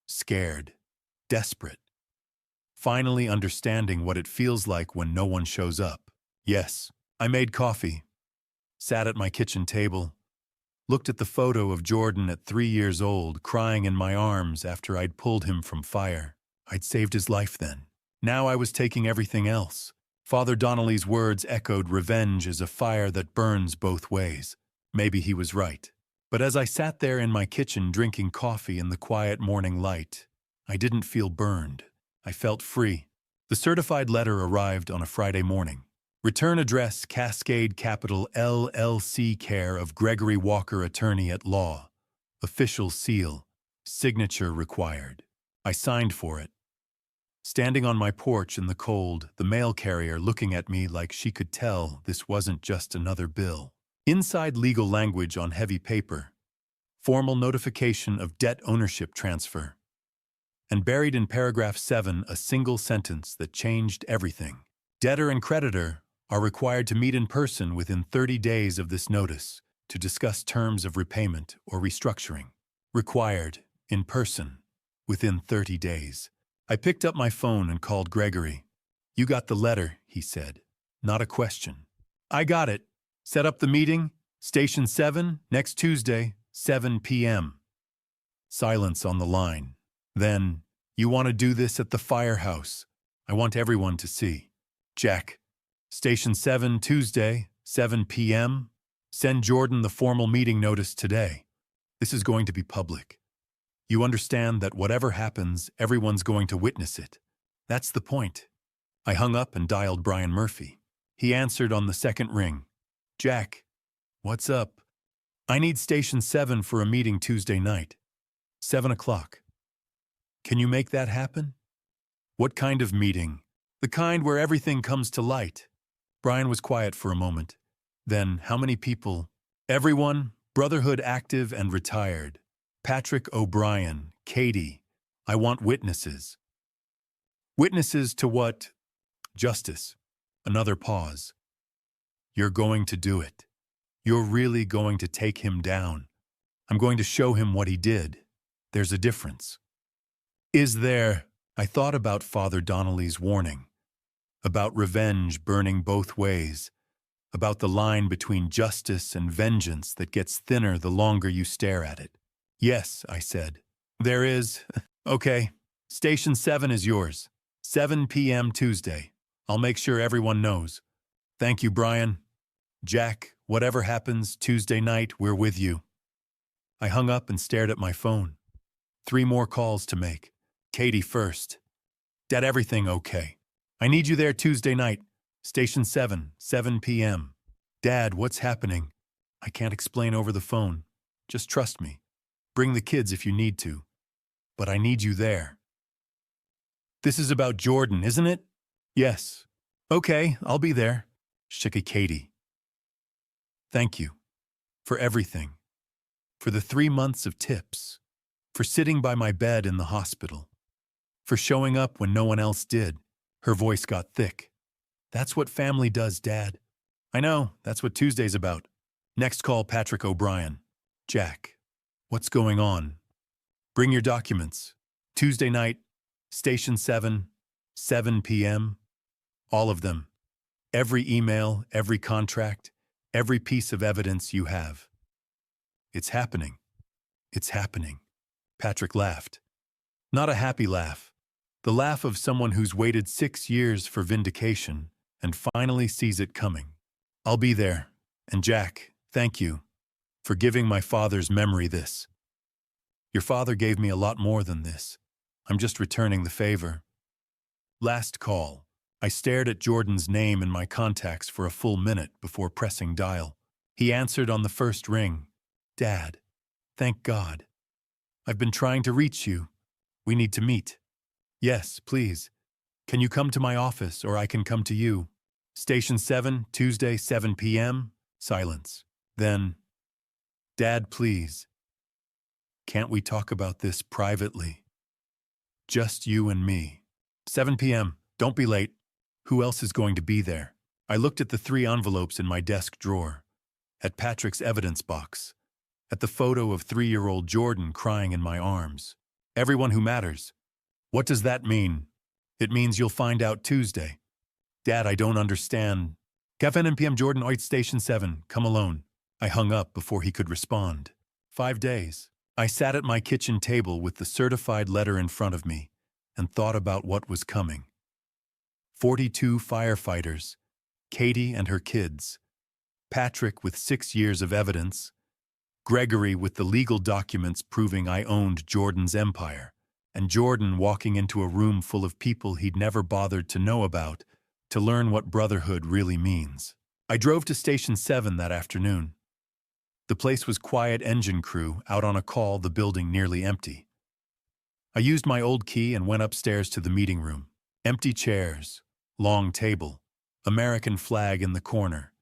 Scared. Desperate. Finally understanding what it feels like when no one shows up. Yes, I made coffee. Sat at my kitchen table. Looked at the photo of Jordan at 3 years old, crying in my arms after I'd pulled him from fire. I'd saved his life then. Now I was taking everything else. Father Donnelly's words echoed, revenge is a fire that burns both ways. Maybe he was right. But as I sat there in my kitchen drinking coffee in the quiet morning light, I didn't feel burned. I felt free. The certified letter arrived on a Friday morning. Return address, Cascade Capital, LLC, care of Gregory Walker, attorney at law. Official seal. Signature required. I signed for it. Standing on my porch in the cold, the mail carrier looking at me like she could tell this wasn't just another bill. Inside legal language on heavy paper. Formal notification of debt ownership transfer. And buried in paragraph 7, a single sentence that changed everything. Debtor and creditor are required to meet in person within 30 days of this notice to discuss terms of repayment or restructuring. Required, in person, within 30 days. I picked up my phone and called Gregory. You got the letter, he said. Not a question. I got it. Set up the meeting, Station 7, next Tuesday, 7 p.m. Silence on the line. Then, you want to do this at the firehouse. I want everyone to see. Jack. Station 7, Tuesday, 7 p.m. Send Jordan the formal meeting notice today. This is going to be public. You understand that whatever happens, everyone's going to witness it. That's the point. I hung up and dialed Brian Murphy. He answered on the second ring. Jack, what's up? I need Station 7 for a meeting Tuesday night. 7 o'clock. Can you make that happen? What kind of meeting? The kind where everything comes to light. Brian was quiet for a moment. Then, how many people? Everyone, Brotherhood active and retired. Patrick O'Brien, Katie. I want witnesses. Witnesses to what? Justice. Another pause. You're going to do it. You're really going to take him down. I'm going to show him what he did. There's a difference. Is there? I thought about Father Donnelly's warning. About revenge burning both ways. About the line between justice and vengeance that gets thinner the longer you stare at it. Yes, I said. There is. Okay. Station 7 is yours. 7 p.m. Tuesday. I'll make sure everyone knows. Thank you, Brian. Jack, whatever happens, Tuesday night, we're with you. I hung up and stared at my phone. 3 more calls to make. Katie first. Dad, everything okay? I need you there Tuesday night. Station 7, 7 p.m. Dad, what's happening? I can't explain over the phone. Just trust me. Bring the kids if you need to. But I need you there. This is about Jordan, isn't it? Yes. Okay, I'll be there. Shiki Katie. Thank you. For everything. For the 3 months of tips. For sitting by my bed in the hospital. For showing up when no one else did. Her voice got thick. That's what family does, Dad. I know, that's what Tuesday's about. Next call, Patrick O'Brien. Jack. What's going on? Bring your documents. Tuesday night, Station 7, 7 p.m. All of them. Every email, every contract, every piece of evidence you have. It's happening. It's happening. Patrick laughed. Not a happy laugh. The laugh of someone who's waited 6 years for vindication and finally sees it coming. I'll be there. And Jack, thank you for giving my father's memory this. Your father gave me a lot more than this. I'm just returning the favor. Last call. I stared at Jordan's name in my contacts for a full minute before pressing dial. He answered on the first ring. Dad, thank God. I've been trying to reach you. We need to meet. Yes, please. Can you come to my office or I can come to you? Station 7, Tuesday, 7 p.m. Silence. Then, Dad, please. Can't we talk about this privately? Just you and me. 7 p.m. Don't be late. Who else is going to be there? I looked at the 3 envelopes in my desk drawer, at Patrick's evidence box, at the photo of 3-year-old Jordan crying in my arms. Everyone who matters. What does that mean? It means you'll find out Tuesday. Dad, I don't understand. 7 p.m. Jordan Oit Station 7, come alone. I hung up before he could respond. 5 days. I sat at my kitchen table with the certified letter in front of me and thought about what was coming. 42 firefighters, Katie and her kids, Patrick with 6 years of evidence, Gregory with the legal documents proving I owned Jordan's empire, and Jordan walking into a room full of people he'd never bothered to know about to learn what brotherhood really means. I drove to Station 7 that afternoon. The place was quiet engine crew out on a call, the building nearly empty. I used my old key and went upstairs to the meeting room. Empty chairs, long table, American flag in the corner.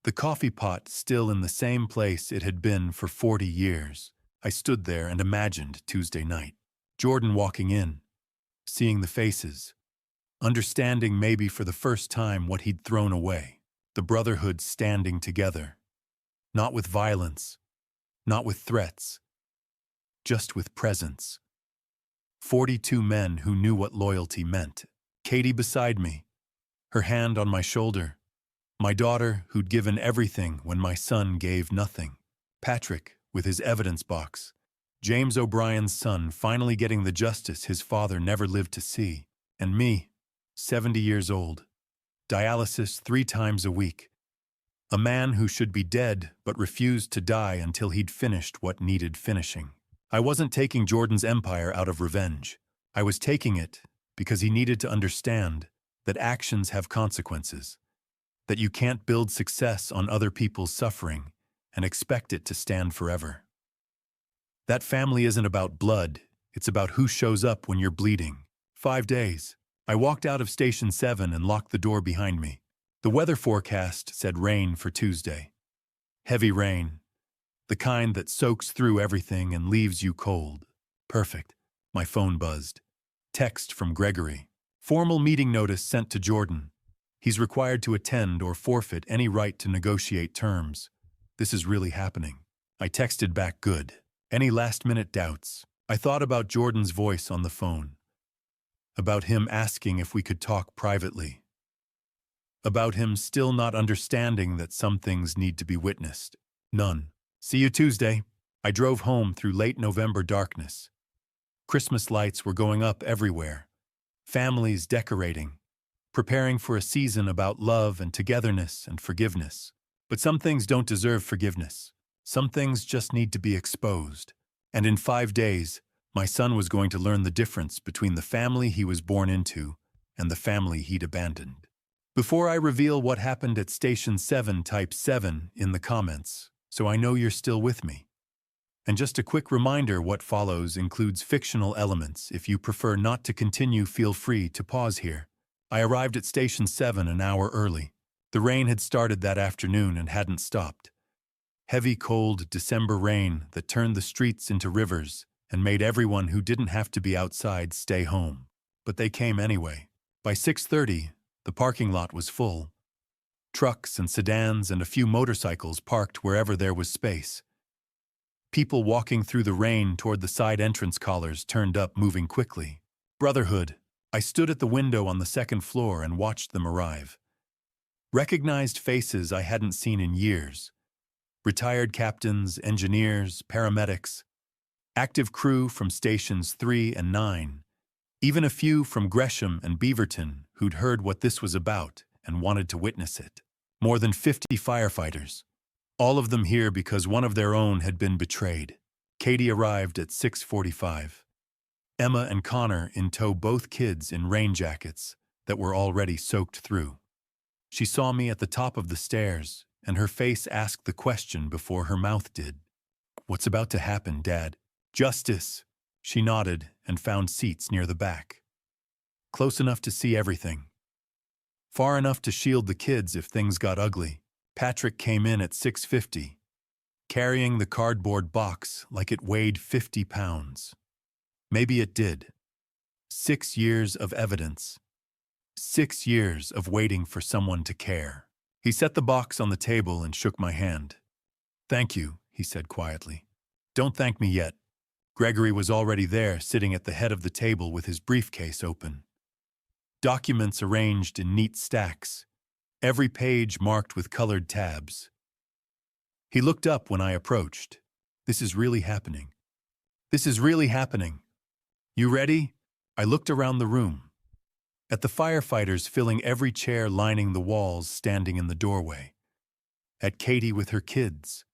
The coffee pot still in the same place it had been for 40 years. I stood there and imagined Tuesday night. Jordan walking in, seeing the faces, understanding maybe for the first time what he'd thrown away. The brotherhood standing together. Not with violence, not with threats, just with presence. 42 men who knew what loyalty meant. Katie beside me, her hand on my shoulder. My daughter who'd given everything when my son gave nothing. Patrick with his evidence box. James O'Brien's son finally getting the justice his father never lived to see. And me, 70 years old. Dialysis 3 times a week. A man who should be dead but refused to die until he'd finished what needed finishing. I wasn't taking Jordan's empire out of revenge. I was taking it because he needed to understand that actions have consequences, that you can't build success on other people's suffering and expect it to stand forever. That family isn't about blood, it's about who shows up when you're bleeding. 5 days. I walked out of Station 7 and locked the door behind me. The weather forecast said rain for Tuesday. Heavy rain. The kind that soaks through everything and leaves you cold. Perfect. My phone buzzed. Text from Gregory. Formal meeting notice sent to Jordan. He's required to attend or forfeit any right to negotiate terms. This is really happening. I texted back good. Any last-minute doubts? I thought about Jordan's voice on the phone. About him asking if we could talk privately. About him still not understanding that some things need to be witnessed. None. See you Tuesday. I drove home through late November darkness. Christmas lights were going up everywhere. Families decorating, preparing for a season about love and togetherness and forgiveness. But some things don't deserve forgiveness. Some things just need to be exposed. And in 5 days, my son was going to learn the difference between the family he was born into and the family he'd abandoned. Before I reveal what happened at Station 7, type 7 in the comments, so I know you're still with me. And just a quick reminder, what follows includes fictional elements. If you prefer not to continue, feel free to pause here. I arrived at Station 7 an hour early. The rain had started that afternoon and hadn't stopped. Heavy, cold December rain that turned the streets into rivers and made everyone who didn't have to be outside stay home. But they came anyway. By 6:30, the parking lot was full. Trucks and sedans and a few motorcycles parked wherever there was space. People walking through the rain toward the side entrance collars turned up, moving quickly. Brotherhood. I stood at the window on the second floor and watched them arrive. Recognized faces I hadn't seen in years. Retired captains, engineers, paramedics, active crew from stations 3 and 9, even a few from Gresham and Beaverton who'd heard what this was about and wanted to witness it. More than 50 firefighters. All of them here because one of their own had been betrayed. Katie arrived at 6:45. Emma and Connor in tow, both kids in rain jackets that were already soaked through. She saw me at the top of the stairs, and her face asked the question before her mouth did. "What's about to happen, Dad?" "Justice." She nodded and found seats near the back. Close enough to see everything. Far enough to shield the kids if things got ugly. Patrick came in at 6:50, carrying the cardboard box like it weighed 50 pounds. Maybe it did. 6 years of evidence. 6 years of waiting for someone to care. He set the box on the table and shook my hand. "Thank you," he said quietly. "Don't thank me yet." Gregory was already there, sitting at the head of the table with his briefcase open. Documents arranged in neat stacks, every page marked with colored tabs. He looked up when I approached. "This is really happening. This is really happening. You ready?" I looked around the room. At the firefighters filling every chair lining the walls, standing in the doorway. At Katie with her kids.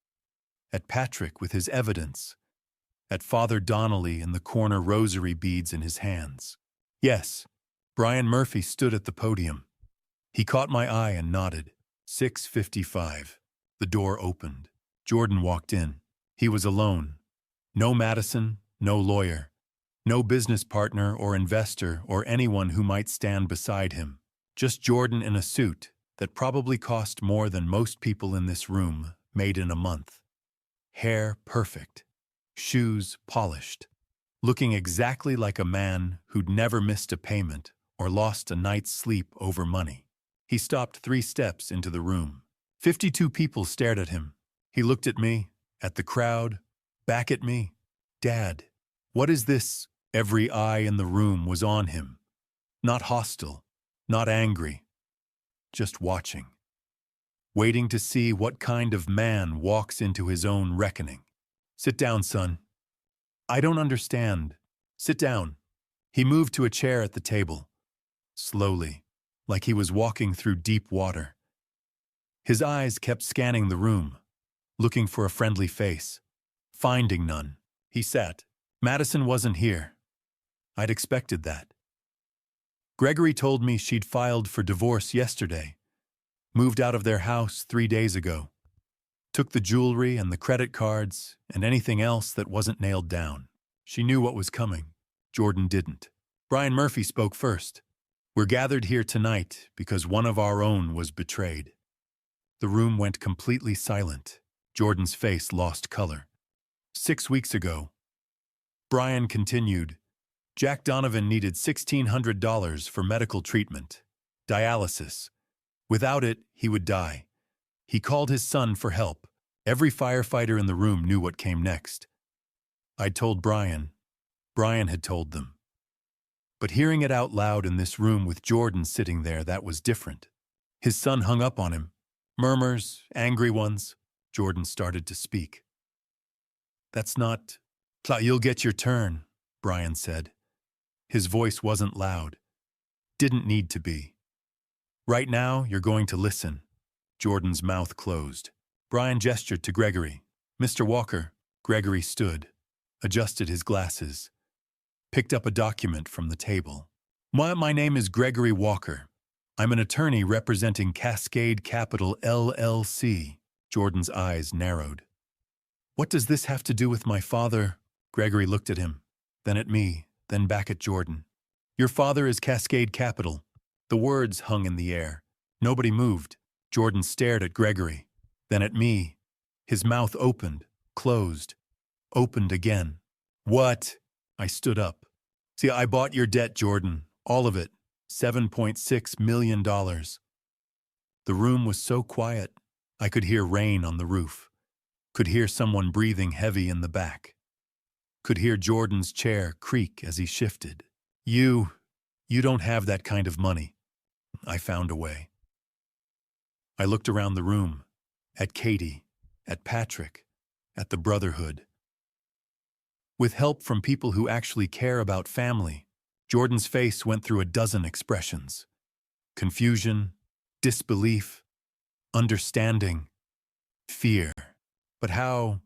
At Patrick with his evidence. At Father Donnelly in the corner, rosary beads in his hands. Yes, Brian Murphy stood at the podium. He caught my eye and nodded. 6:55. The door opened. Jordan walked in. He was alone. No Madison, no lawyer. No business partner or investor or anyone who might stand beside him. Just Jordan in a suit that probably cost more than most people in this room made in a month. Hair perfect. Shoes polished. Looking exactly like a man who'd never missed a payment or lost a night's sleep over money. He stopped 3 steps into the room. 52 people stared at him. He looked at me, at the crowd, back at me. "Dad, what is this?" Every eye in the room was on him. Not hostile, not angry, just watching. Waiting to see what kind of man walks into his own reckoning. "Sit down, son." "I don't understand." "Sit down." He moved to a chair at the table. Slowly, like he was walking through deep water. His eyes kept scanning the room, looking for a friendly face. Finding none, he sat. Madison wasn't here. I'd expected that. Gregory told me she'd filed for divorce yesterday. Moved out of their house 3 days ago. Took the jewelry and the credit cards and anything else that wasn't nailed down. She knew what was coming. Jordan didn't. Brian Murphy spoke first. "We're gathered here tonight because one of our own was betrayed." The room went completely silent. Jordan's face lost color. 6 weeks ago. Brian continued. Jack Donovan needed $1,600 for medical treatment, dialysis. Without it, he would die. He called his son for help. Every firefighter in the room knew what came next. I'd told Brian. Brian had told them. But hearing it out loud in this room with Jordan sitting there, that was different. His son hung up on him. Murmurs, angry ones. Jordan started to speak. "That's not... You'll get your turn," Brian said. His voice wasn't loud. Didn't need to be. "Right now, you're going to listen." Jordan's mouth closed. Brian gestured to Gregory. "Mr. Walker." Gregory stood, adjusted his glasses, picked up a document from the table. My name is Gregory Walker. I'm an attorney representing Cascade Capital, LLC." Jordan's eyes narrowed. "What does this have to do with my father?" Gregory looked at him, then at me, then back at Jordan. "Your father is Cascade Capital." The words hung in the air. Nobody moved. Jordan stared at Gregory, then at me, His mouth opened, closed, opened again. What? I stood up. See, I bought your debt, Jordan. All of it. $7.6 million. The room was so quiet, I could hear rain on the roof. Could hear someone breathing heavy in the back. Could hear Jordan's chair creak as he shifted. You don't have that kind of money. I found a way. I looked around the room, at Katie, at Patrick, at the Brotherhood. With help from people who actually care about family, Jordan's face went through a dozen expressions. Confusion, disbelief, understanding, fear. But how?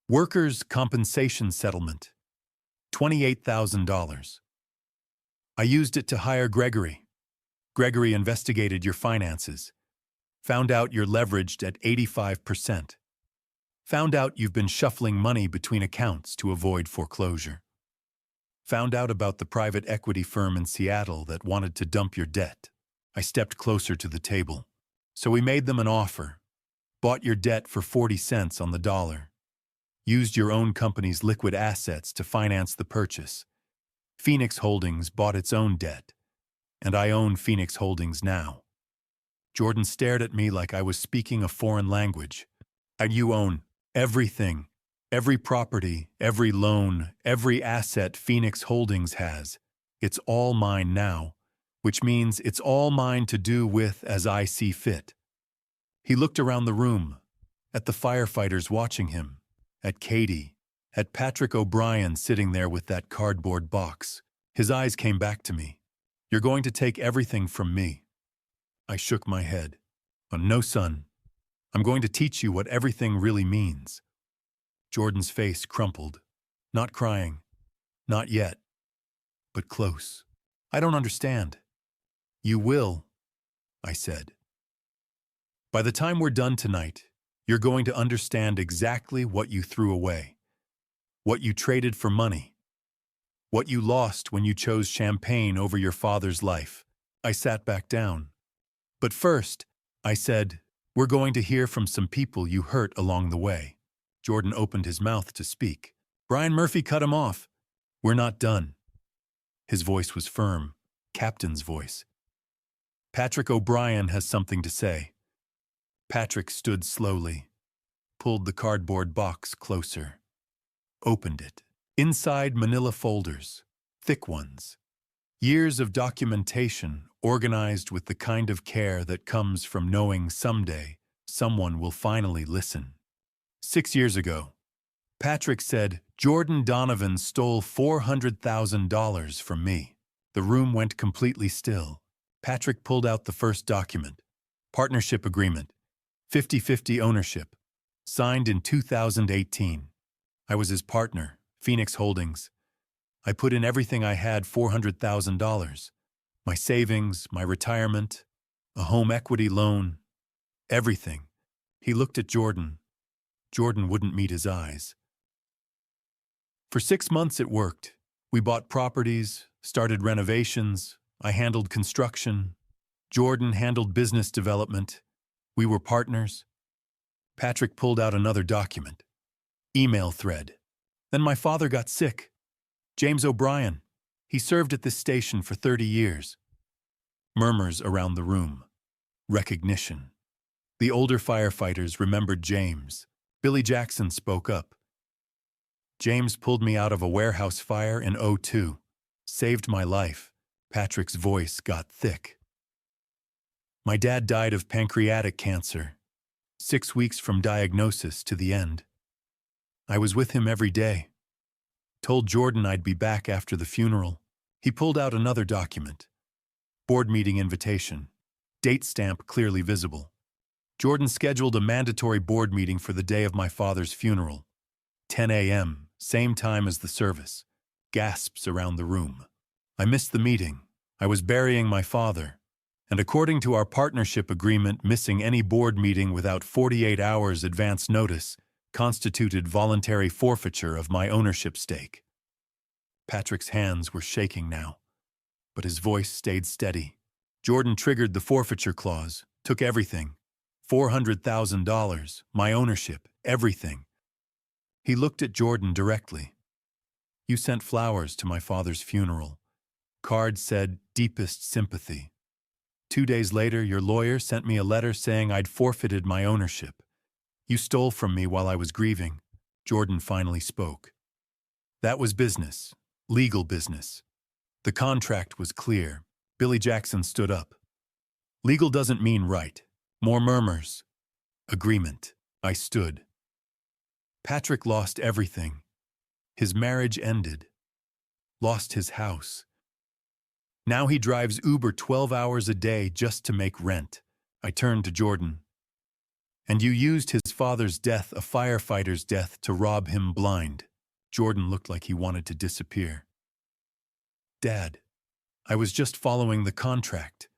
Workers' compensation settlement. $28,000. I used it to hire Gregory. Gregory investigated your finances. Found out you're leveraged at 85%. Found out you've been shuffling money between accounts to avoid foreclosure. Found out about the private equity firm in Seattle that wanted to dump your debt. I stepped closer to the table. So we made them an offer. Bought your debt for 40 cents on the dollar. Used your own company's liquid assets to finance the purchase. Phoenix Holdings bought its own debt. And I own Phoenix Holdings now. Jordan stared at me like I was speaking a foreign language. And you own everything, every property, every loan, every asset Phoenix Holdings has. It's all mine now, which means it's all mine to do with as I see fit. He looked around the room, at the firefighters watching him, at Katie, at Patrick O'Brien sitting there with that cardboard box. His eyes came back to me. You're going to take everything from me. I shook my head. No, son. I'm going to teach you what everything really means. Jordan's face crumpled. Not crying. Not yet. But close. I don't understand. You will, I said. By the time we're done tonight, you're going to understand exactly what you threw away. What you traded for money. What you lost when you chose champagne over your father's life. I sat back down. But first, I said, we're going to hear from some people you hurt along the way. Jordan opened his mouth to speak. Brian Murphy cut him off. We're not done. His voice was firm, captain's voice. Patrick O'Brien has something to say. Patrick stood slowly, pulled the cardboard box closer, opened it. Inside manila folders, thick ones. Years of documentation organized with the kind of care that comes from knowing someday someone will finally listen. 6 years ago, Patrick said Jordan Donovan stole $400,000 from me. The room went completely still. Patrick pulled out the first document. Partnership agreement. 50-50 ownership. Signed in 2018. I was his partner, Phoenix Holdings. I put in everything I had, $400,000. My savings, my retirement, a home equity loan, everything. He looked at Jordan. Jordan wouldn't meet his eyes. For 6 months it worked. We bought properties, started renovations. I handled construction. Jordan handled business development. We were partners. Patrick pulled out another document. Email thread. Then my father got sick. James O'Brien. He served at this station for 30 years. Murmurs around the room. Recognition. The older firefighters remembered James. Billy Jackson spoke up. James pulled me out of a warehouse fire in '02. Saved my life. Patrick's voice got thick. My dad died of pancreatic cancer. 6 weeks from diagnosis to the end. I was with him every day. Told Jordan I'd be back after the funeral. He pulled out another document. Board meeting invitation. Date stamp clearly visible. Jordan scheduled a mandatory board meeting for the day of my father's funeral. 10 a.m., same time as the service. Gasps around the room. I missed the meeting. I was burying my father. And according to our partnership agreement, missing any board meeting without 48 hours advance notice constituted voluntary forfeiture of my ownership stake. Patrick's hands were shaking now, but his voice stayed steady. Jordan triggered the forfeiture clause, took everything. $400,000, my ownership, everything. He looked at Jordan directly. You sent flowers to my father's funeral. Card said, deepest sympathy. 2 days later, your lawyer sent me a letter saying I'd forfeited my ownership. You stole from me while I was grieving. Jordan finally spoke. That was business, legal business. The contract was clear. Billy Jackson stood up. Legal doesn't mean right. More murmurs. Agreement. I stood. Patrick lost everything. His marriage ended. Lost his house. Now he drives Uber 12 hours a day just to make rent. I turned to Jordan. And you used his father's death, a firefighter's death, to rob him blind. Jordan looked like he wanted to disappear. Dad, I was just following the contract.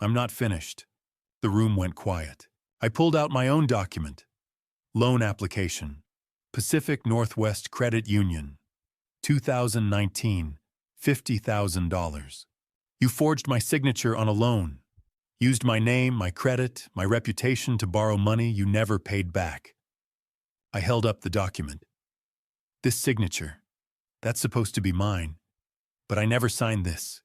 I'm not finished. The room went quiet. I pulled out my own document. Loan application. Pacific Northwest Credit Union. 2019, $50,000. You forged my signature on a loan. Used my name, my credit, my reputation to borrow money you never paid back. I held up the document. This signature, that's supposed to be mine, but I never signed this.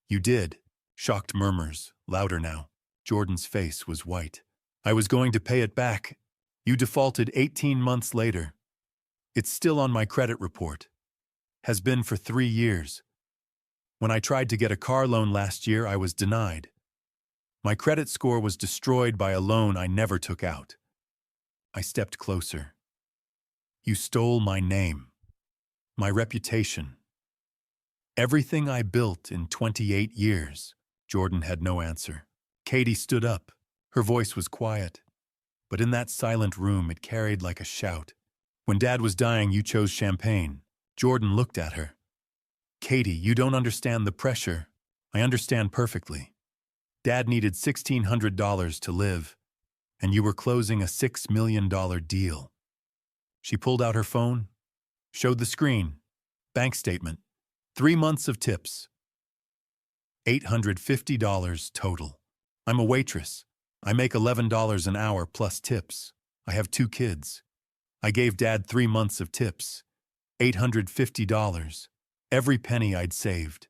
You did. Shocked murmurs, louder now. Jordan's face was white. I was going to pay it back. You defaulted 18 months later. It's still on my credit report. Has been for 3 years. When I tried to get a car loan last year, I was denied. My credit score was destroyed by a loan I never took out. I stepped closer. You stole my name, my reputation. Everything I built in 28 years. Jordan had no answer. Katie stood up. Her voice was quiet, but in that silent room it carried like a shout. When Dad was dying, you chose champagne. Jordan looked at her. Katie, you don't understand the pressure. I understand perfectly. Dad needed $1,600 to live, and you were closing a $6 million deal. She pulled out her phone, showed the screen, bank statement, 3 months of tips. $850 total. I'm a waitress. I make $11 an hour plus tips. I have 2 kids. I gave Dad 3 months of tips. $850. Every penny I'd saved.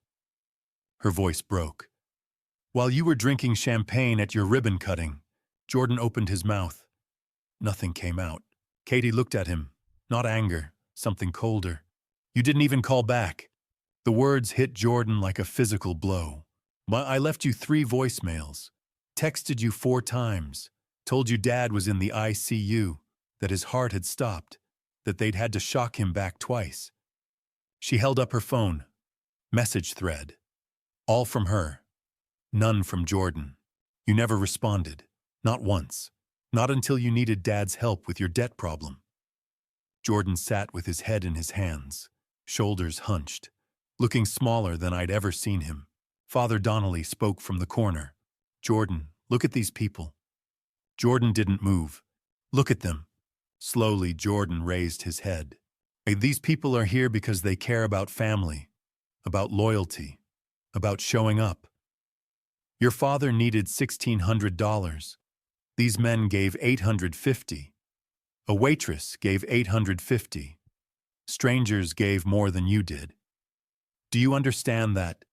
Her voice broke. While you were drinking champagne at your ribbon cutting, Jordan opened his mouth. Nothing came out. Katie looked at him. Not anger, something colder. You didn't even call back. The words hit Jordan like a physical blow. I left you 3 voicemails. Texted you 4 times. Told you Dad was in the ICU, that his heart had stopped, that they'd had to shock him back twice. She held up her phone. Message thread. All from her. None from Jordan. You never responded. Not once. Not until you needed Dad's help with your debt problem. Jordan sat with his head in his hands, shoulders hunched, looking smaller than I'd ever seen him. Father Donnelly spoke from the corner. Jordan, look at these people. Jordan didn't move. Look at them. Slowly, Jordan raised his head. Hey, these people are here because they care about family, about loyalty, about showing up. Your father needed $1,600. These men gave $850. A waitress gave $850. Strangers gave more than you did. Do you understand that?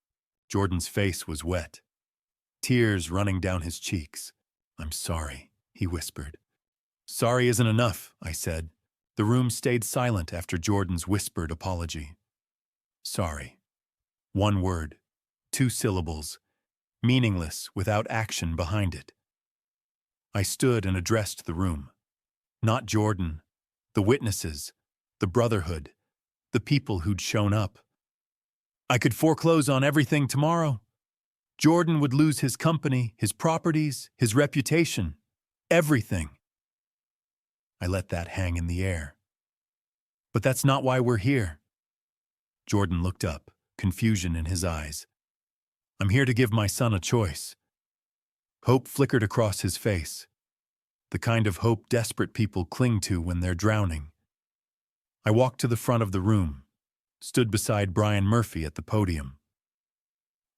Jordan's face was wet, tears running down his cheeks. I'm sorry, he whispered. Sorry isn't enough, I said. The room stayed silent after Jordan's whispered apology. Sorry. 1 word, 2 syllables, meaningless without action behind it. I stood and addressed the room. Not Jordan, the witnesses, the brotherhood, the people who'd shown up. I could foreclose on everything tomorrow. Jordan would lose his company, his properties, his reputation, everything. I let that hang in the air. But that's not why we're here. Jordan looked up, confusion in his eyes. I'm here to give my son a choice. Hope flickered across his face. The kind of hope desperate people cling to when they're drowning. I walked to the front of the room, stood beside Brian Murphy at the podium.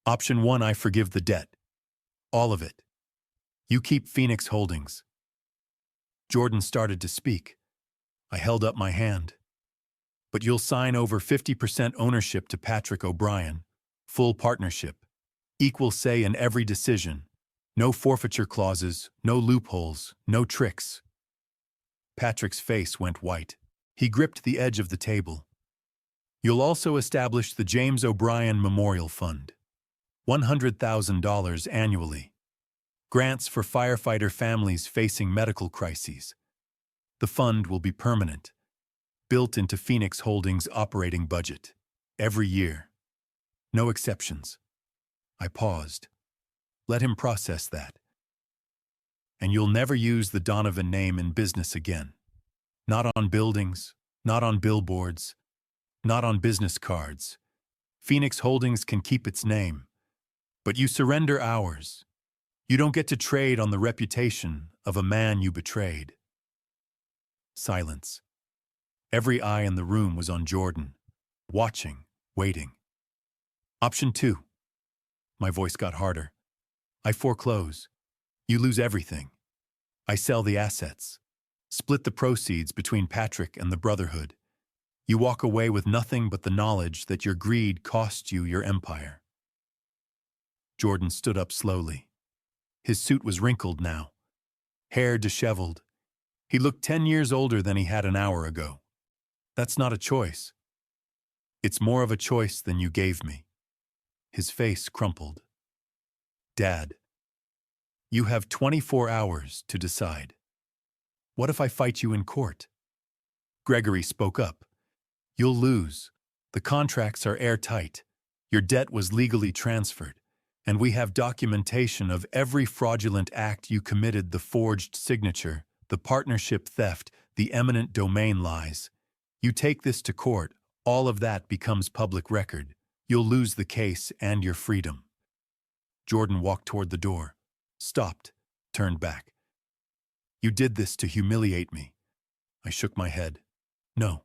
Option 1, I forgive the debt. All of it. You keep Phoenix Holdings. Jordan started to speak. I held up my hand. But you'll sign over 50% ownership to Patrick O'Brien. Full partnership. Equal say in every decision. No forfeiture clauses, no loopholes, no tricks. Patrick's face went white. He gripped the edge of the table. You'll also establish the James O'Brien Memorial Fund. $100,000 annually. Grants for firefighter families facing medical crises. The fund will be permanent, built into Phoenix Holdings' operating budget, every year. No exceptions. I paused. Let him process that. And you'll never use the Donovan name in business again. Not on buildings, not on billboards, not on business cards. Phoenix Holdings can keep its name, but you surrender ours. You don't get to trade on the reputation of a man you betrayed. Silence. Every eye in the room was on Jordan, watching, waiting. Option 2. My voice got harder. I foreclose. You lose everything. I sell the assets. Split the proceeds between Patrick and the Brotherhood. You walk away with nothing but the knowledge that your greed cost you your empire. Jordan stood up slowly. His suit was wrinkled now, hair disheveled. He looked 10 years older than he had an hour ago. That's not a choice. It's more of a choice than you gave me. His face crumpled. Dad, you have 24 hours to decide. What if I fight you in court? Gregory spoke up. You'll lose. The contracts are airtight. Your debt was legally transferred, and we have documentation of every fraudulent act you committed: the forged signature, the partnership theft, the eminent domain lies. You take this to court, all of that becomes public record. You'll lose the case and your freedom. Jordan walked toward the door, stopped, turned back. You did this to humiliate me. I shook my head. No,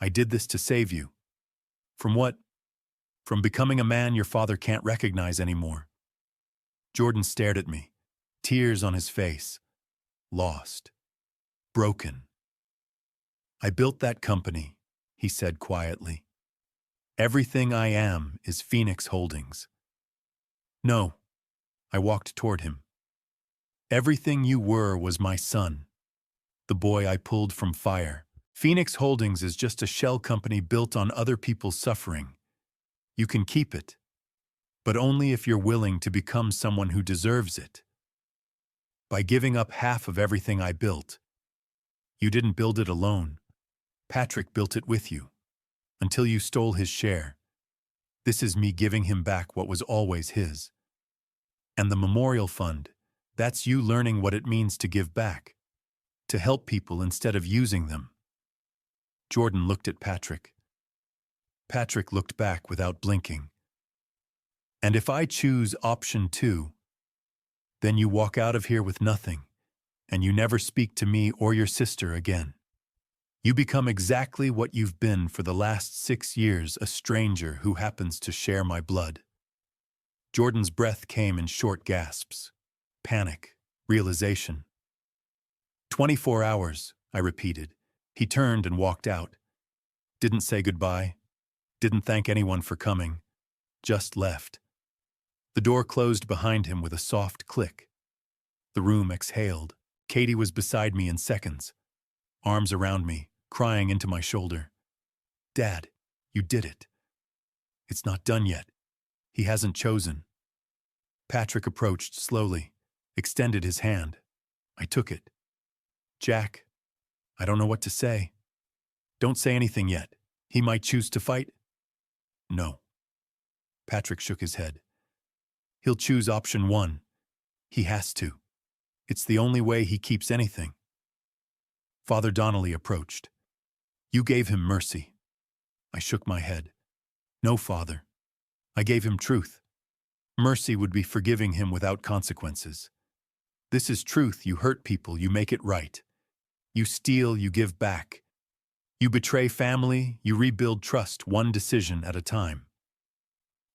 I did this to save you. From what? From becoming a man your father can't recognize anymore. Jordan stared at me, tears on his face. Lost. Broken. I built that company, he said quietly. Everything I am is Phoenix Holdings. No. I walked toward him. Everything you were was my son, the boy I pulled from fire. Phoenix Holdings is just a shell company built on other people's suffering. You can keep it, but only if you're willing to become someone who deserves it. By giving up half of everything I built. You didn't build it alone. Patrick built it with you, until you stole his share. This is me giving him back what was always his. And the Memorial Fund, that's you learning what it means to give back, to help people instead of using them. Jordan looked at Patrick. Patrick looked back without blinking. And if I choose option 2, then you walk out of here with nothing, and you never speak to me or your sister again. You become exactly what you've been for the last 6 years, a stranger who happens to share my blood. Jordan's breath came in short gasps. Panic. Realization. 24 hours, I repeated. He turned and walked out. Didn't say goodbye. Didn't thank anyone for coming. Just left. The door closed behind him with a soft click. The room exhaled. Katie was beside me in seconds, arms around me, crying into my shoulder. Dad, you did it. It's not done yet. He hasn't chosen. Patrick approached slowly, extended his hand. I took it. Jack, I don't know what to say. Don't say anything yet. He might choose to fight. No. Patrick shook his head. He'll choose option 1. He has to. It's the only way he keeps anything. Father Donnelly approached. You gave him mercy. I shook my head. No, Father. I gave him truth. Mercy would be forgiving him without consequences. This is truth. You hurt people, you make it right. You steal, you give back. You betray family, you rebuild trust, one decision at a time.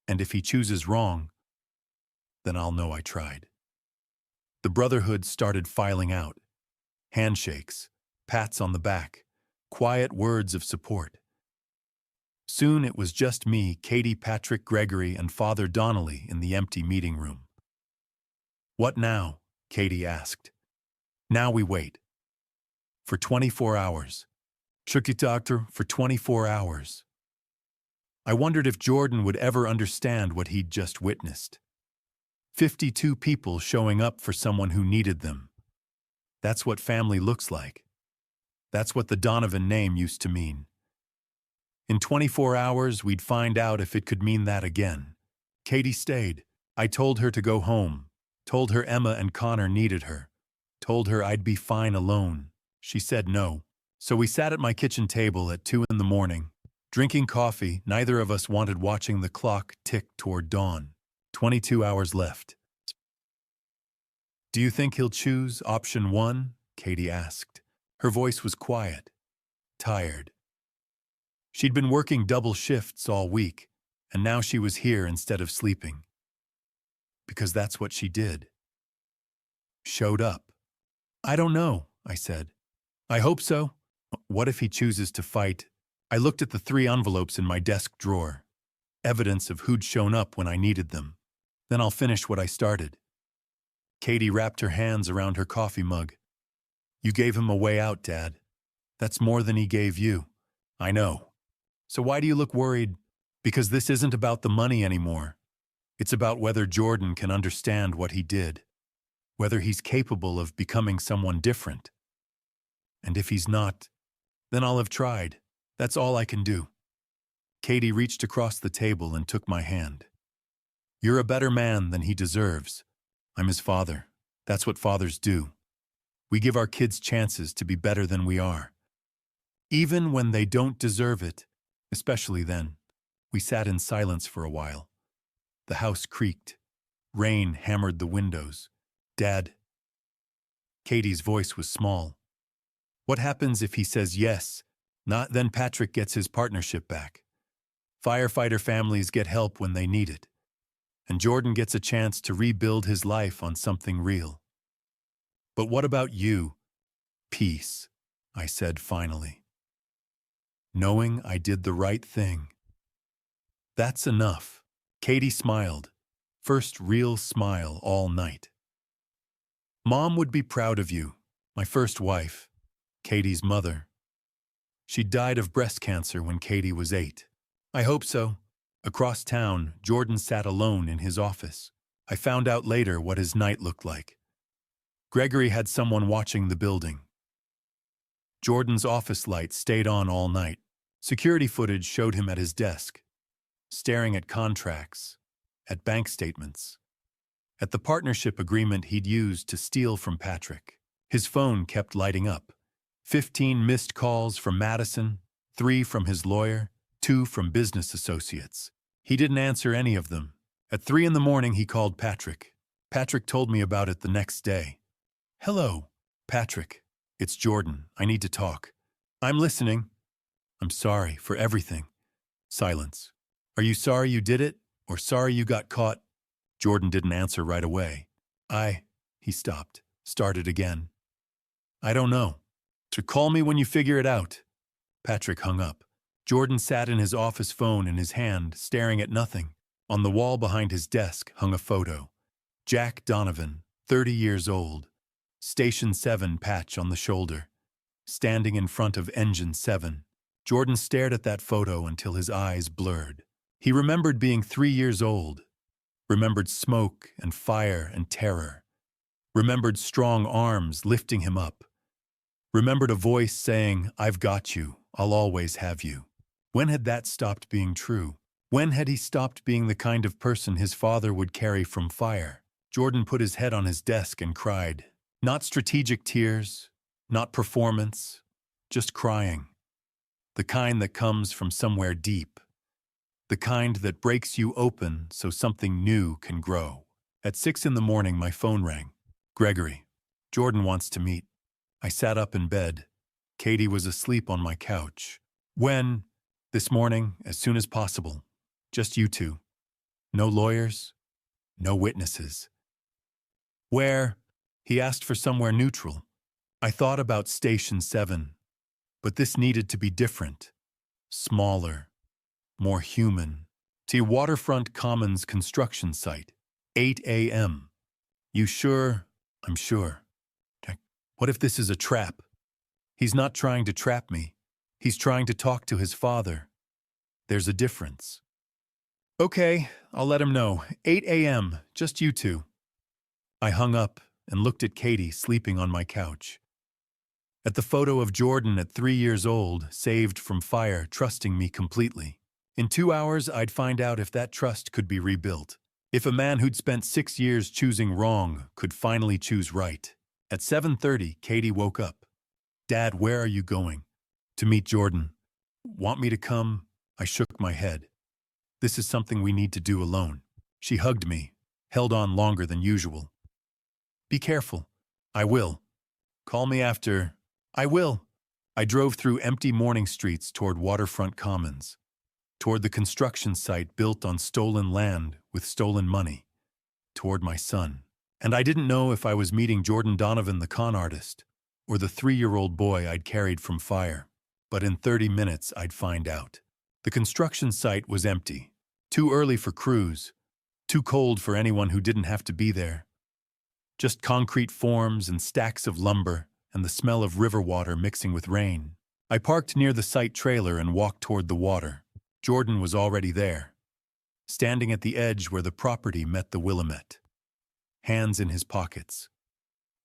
And if he chooses wrong, then I'll know I tried. The Brotherhood started filing out. Handshakes, pats on the back, quiet words of support. Soon it was just me, Katie, Patrick, Gregory, and Father Donnelly in the empty meeting room. "What now?" Katie asked. "Now we wait. For 24 hours. Tricky doctor, for 24 hours." I wondered if Jordan would ever understand what he'd just witnessed. 52 people showing up for someone who needed them. That's what family looks like. That's what the Donovan name used to mean. In 24 hours, we'd find out if it could mean that again. Katie stayed. I told her to go home. Told her Emma and Connor needed her. Told her I'd be fine alone. She said no. So we sat at my kitchen table at 2 in the morning, drinking coffee. Neither of us wanted watching the clock tick toward dawn. 22 hours left. "Do you think he'll choose option 1? Katie asked. Her voice was quiet, tired. She'd been working double shifts all week, and now she was here instead of sleeping. Because that's what she did. Showed up. "I don't know," I said. "I hope so. What if he chooses to fight?" I looked at the 3 envelopes in my desk drawer. Evidence of who'd shown up when I needed them. Then I'll finish what I started. Katie wrapped her hands around her coffee mug. "You gave him a way out, Dad. That's more than he gave you." "I know. So why do you look worried?" "Because this isn't about the money anymore. It's about whether Jordan can understand what he did. Whether he's capable of becoming someone different. And if he's not, then I'll have tried. That's all I can do." Katie reached across the table and took my hand. "You're a better man than he deserves. I'm his father. That's what fathers do. We give our kids chances to be better than we are. Even when they don't deserve it, especially then." We sat in silence for a while. The house creaked. Rain hammered the windows. "Dad." Katie's voice was small. "What happens if he says yes? Not then Patrick gets his partnership back. Firefighter families get help when they need it. And Jordan gets a chance to rebuild his life on something real. But what about you?" "Peace," I said finally. "Knowing I did the right thing. That's enough." Katie smiled. First real smile all night. "Mom would be proud of you. My first wife, Katie's mother. She died of breast cancer when Katie was 8. I hope so." Across town, Jordan sat alone in his office. I found out later what his night looked like. Gregory had someone watching the building. Jordan's office light stayed on all night. Security footage showed him at his desk, staring at contracts, at bank statements, at the partnership agreement he'd used to steal from Patrick. His phone kept lighting up. 15 missed calls from Madison, 3 from his lawyer, 2 from business associates. He didn't answer any of them. At 3 in the morning, he called Patrick. Patrick told me about it the next day. "Hello, Patrick. It's Jordan. I need to talk." "I'm listening." "I'm sorry for everything." Silence. "Are you sorry you did it, or sorry you got caught?" Jordan didn't answer right away. He stopped, started again. "I don't know. So call me when you figure it out." Patrick hung up. Jordan sat in his office phone in his hand, staring at nothing. On the wall behind his desk hung a photo. Jack Donovan, 30 years old. Station 7 patch on the shoulder. Standing in front of Engine 7. Jordan stared at that photo until his eyes blurred. He remembered being 3 years old. Remembered smoke and fire and terror. Remembered strong arms lifting him up. Remembered a voice saying, "I've got you. I'll always have you." When had that stopped being true? When had he stopped being the kind of person his father would carry from fire? Jordan put his head on his desk and cried. Not strategic tears, not performance, just crying. The kind that comes from somewhere deep. The kind that breaks you open so something new can grow. At 6 in the morning, my phone rang. "Gregory, Jordan wants to meet." I sat up in bed. Katie was asleep on my couch. "When?" "This morning, as soon as possible. Just you two. No lawyers, no witnesses." "Where?" He asked for somewhere neutral. I thought about Station 7, but this needed to be different, smaller, more human. To Waterfront Commons construction site, 8 a.m. You sure? I'm sure. What if this is a trap? He's not trying to trap me. He's trying to talk to his father. There's a difference. Okay, I'll let him know. 8 a.m., just you two. I hung up and looked at Katie sleeping on my couch. At the photo of Jordan at 3 years old, saved from fire, trusting me completely. In 2 hours, I'd find out if that trust could be rebuilt. If a man who'd spent 6 years choosing wrong could finally choose right. At 7:30, Katie woke up. Dad, where are you going? To meet Jordan. Want me to come? I shook my head. This is something we need to do alone. She hugged me, held on longer than usual. Be careful. I will. Call me after. I will. I drove through empty morning streets toward Waterfront Commons, toward the construction site built on stolen land with stolen money, toward my son. And I didn't know if I was meeting Jordan Donovan, the con artist, or the 3-year-old boy I'd carried from fire. But in 30 minutes, I'd find out. The construction site was empty, too early for crews, too cold for anyone who didn't have to be there. Just concrete forms and stacks of lumber and the smell of river water mixing with rain. I parked near the site trailer and walked toward the water. Jordan was already there, standing at the edge where the property met the Willamette. Hands in his pockets.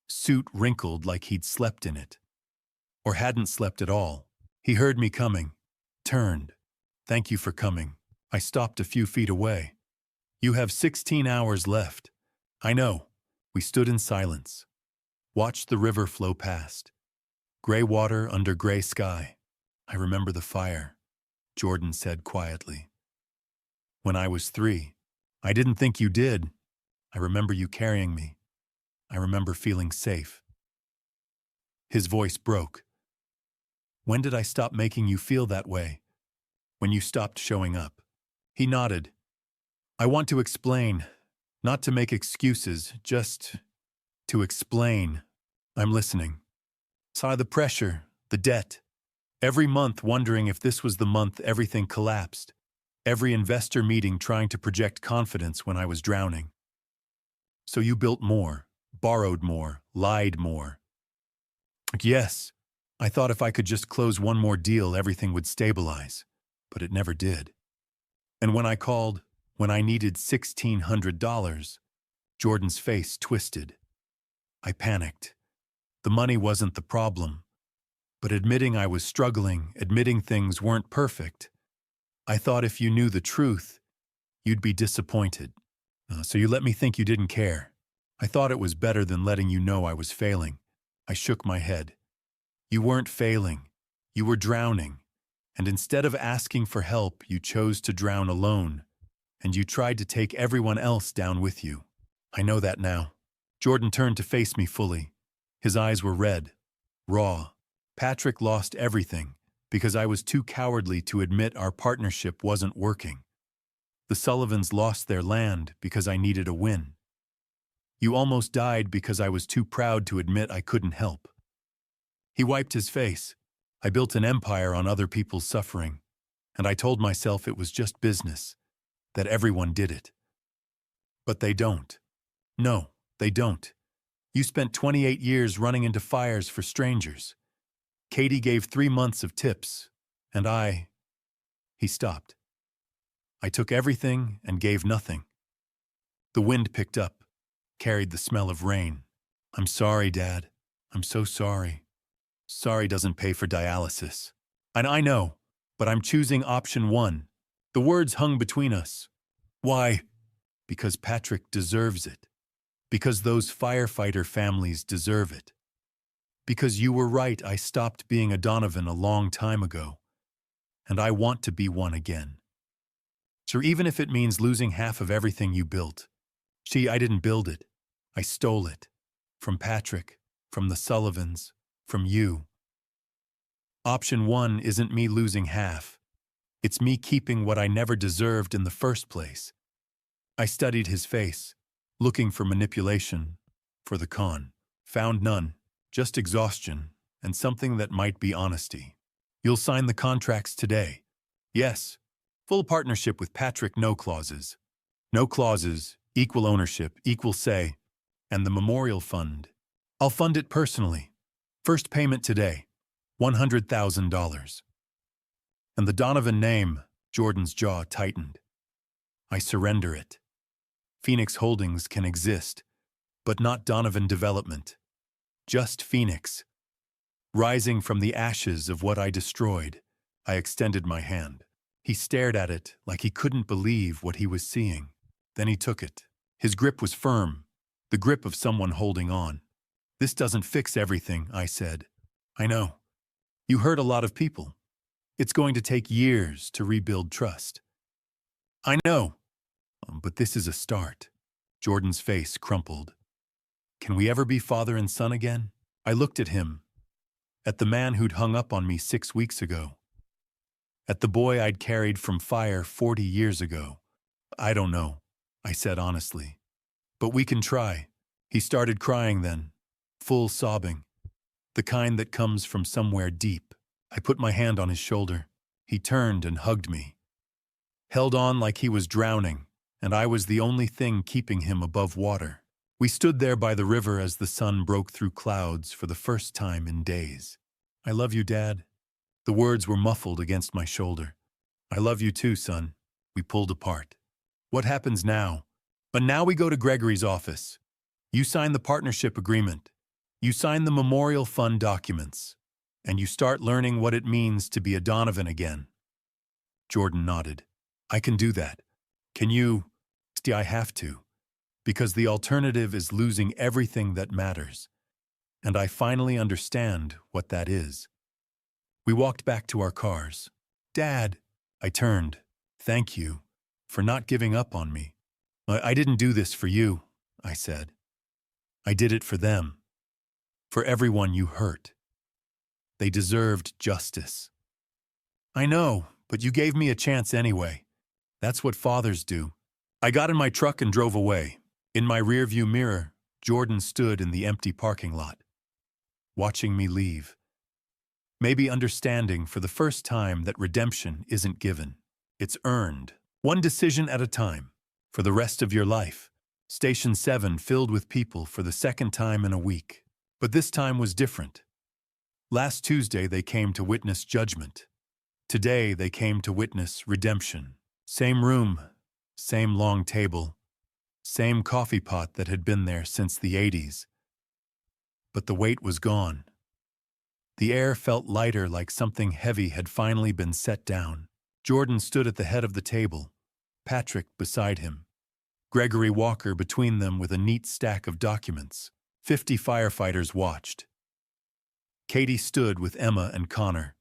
Suit wrinkled like he'd slept in it. Or hadn't slept at all. He heard me coming. Turned. Thank you for coming. I stopped a few feet away. You have 16 hours left. I know. We stood in silence. Watched the river flow past. Gray water under gray sky. I remember the fire, Jordan said quietly. When I was 3. I didn't think you did. I remember you carrying me. I remember feeling safe. His voice broke. When did I stop making you feel that way? When you stopped showing up. He nodded. I want to explain, not to make excuses, just to explain. I'm listening. Saw the pressure, the debt. Every month wondering if this was the month everything collapsed. Every investor meeting trying to project confidence when I was drowning. So you built more, borrowed more, lied more. Yes, I thought if I could just close one more deal, everything would stabilize. But it never did. And when I called, when I needed $1,600, Jordan's face twisted. I panicked. The money wasn't the problem. But admitting I was struggling, admitting things weren't perfect, I thought if you knew the truth, you'd be disappointed. So you let me think you didn't care. I thought it was better than letting you know I was failing. I shook my head. You weren't failing. You were drowning. And instead of asking for help, you chose to drown alone. And you tried to take everyone else down with you. I know that now. Jordan turned to face me fully. His eyes were red, raw. Patrick lost everything because I was too cowardly to admit our partnership wasn't working. The Sullivans lost their land because I needed a win. You almost died because I was too proud to admit I couldn't help. He wiped his face. I built an empire on other people's suffering, and I told myself it was just business, that everyone did it. But they don't. No, they don't. You spent 28 years running into fires for strangers. Katie gave 3 months of tips, and He stopped. I took everything and gave nothing. The wind picked up, carried the smell of rain. I'm sorry, Dad. I'm so sorry. Sorry doesn't pay for dialysis. And I know, but I'm choosing option 1. The words hung between us. Why? Because Patrick deserves it. Because those firefighter families deserve it. Because you were right, I stopped being a Donovan a long time ago. And I want to be one again. So even if it means losing half of everything you built. I didn't build it. I stole it. From Patrick, from the Sullivans, from you. Option 1 isn't me losing half. It's me keeping what I never deserved in the first place. I studied his face, looking for manipulation, for the con. Found none. just exhaustion, and something that might be honesty. You'll sign the contracts today. Yes. Full partnership with Patrick, no clauses. No clauses, equal ownership, equal say, and the memorial fund. I'll fund it personally. First payment today, $100,000. And the Donovan name, Jordan's jaw tightened. I surrender it. Phoenix Holdings can exist, but not Donovan Development. Just Phoenix. Rising from the ashes of what I destroyed, I extended my hand. He stared at it like he couldn't believe what he was seeing. Then he took it. His grip was firm, the grip of someone holding on. This doesn't fix everything, I said. I know. You hurt a lot of people. It's going to take years to rebuild trust. I know. But this is a start. Jordan's face crumpled. Can we ever be father and son again? I looked at him. At the man who'd hung up on me 6 weeks ago. At the boy I'd carried from fire 40 years ago. I don't know, I said honestly. But we can try. He started crying then, full sobbing. The kind that comes from somewhere deep. I put my hand on his shoulder. He turned and hugged me. Held on like he was drowning, and I was the only thing keeping him above water. We stood there by the river as the sun broke through clouds for the first time in days. I love you, Dad. The words were muffled against my shoulder. I love you too, son. We pulled apart. What happens now? But now we go to Gregory's office. You sign the partnership agreement. You sign the memorial fund documents. And you start learning what it means to be a Donovan again. Jordan nodded. I can do that. Can you? I have to. Because the alternative is losing everything that matters. And I finally understand what that is. We walked back to our cars. Dad, I turned. Thank you for not giving up on me. I didn't do this for you, I said. I did it for them. For everyone you hurt. They deserved justice. I know, but you gave me a chance anyway. That's what fathers do. I got in my truck and drove away. In my rearview mirror, Jordan stood in the empty parking lot, watching me leave. Maybe understanding for the first time that redemption isn't given. It's earned, one decision at a time, for the rest of your life. Station 7 filled with people for the second time in a week. But this time was different. Last Tuesday they came to witness judgment. Today they came to witness redemption. Same room, same long table, same coffee pot that had been there since the 80s. But the weight was gone. The air felt lighter, like something heavy had finally been set down. Jordan stood at the head of the table, Patrick beside him, Gregory Walker between them with a neat stack of documents. 50 firefighters watched. Katie stood with Emma and Connor.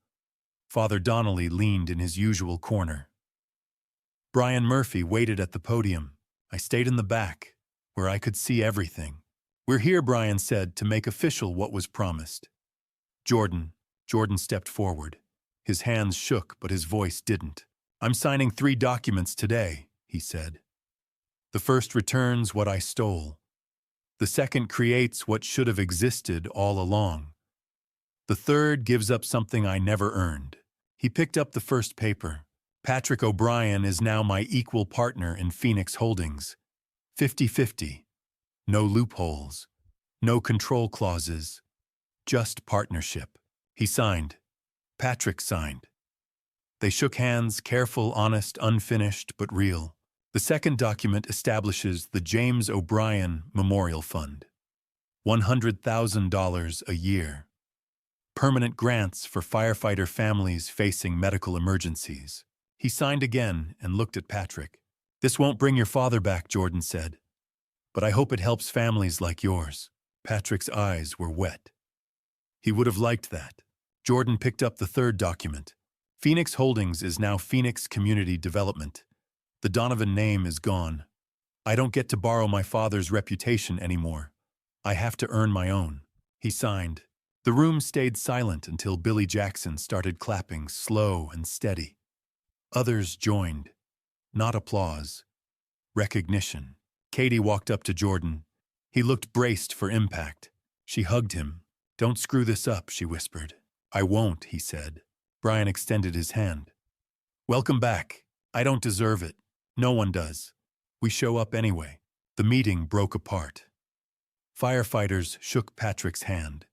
Father Donnelly leaned in his usual corner. Brian Murphy waited at the podium. I stayed in the back, where I could see everything. We're here, Brian said, to make official what was promised. Jordan stepped forward. His hands shook, but his voice didn't. I'm signing 3 documents today, he said. The first returns what I stole. The second creates what should have existed all along. The third gives up something I never earned. He picked up the first paper. Patrick O'Brien is now my equal partner in Phoenix Holdings. 50-50. No loopholes. No control clauses. Just partnership. He signed. Patrick signed. They shook hands, careful, honest, unfinished, but real. The second document establishes the James O'Brien Memorial Fund. $100,000 a year. Permanent grants for firefighter families facing medical emergencies. He signed again and looked at Patrick. This won't bring your father back, Jordan said. But I hope it helps families like yours. Patrick's eyes were wet. He would have liked that. Jordan picked up the third document. Phoenix Holdings is now Phoenix Community Development. The Donovan name is gone. I don't get to borrow my father's reputation anymore. I have to earn my own. He signed. The room stayed silent until Billy Jackson started clapping, slow and steady. Others joined. Not applause. Recognition. Katie walked up to Jordan. He looked braced for impact. She hugged him. Don't screw this up, she whispered. I won't, he said. Brian extended his hand. Welcome back. I don't deserve it. No one does. We show up anyway. The meeting broke apart. Firefighters shook Patrick's hand.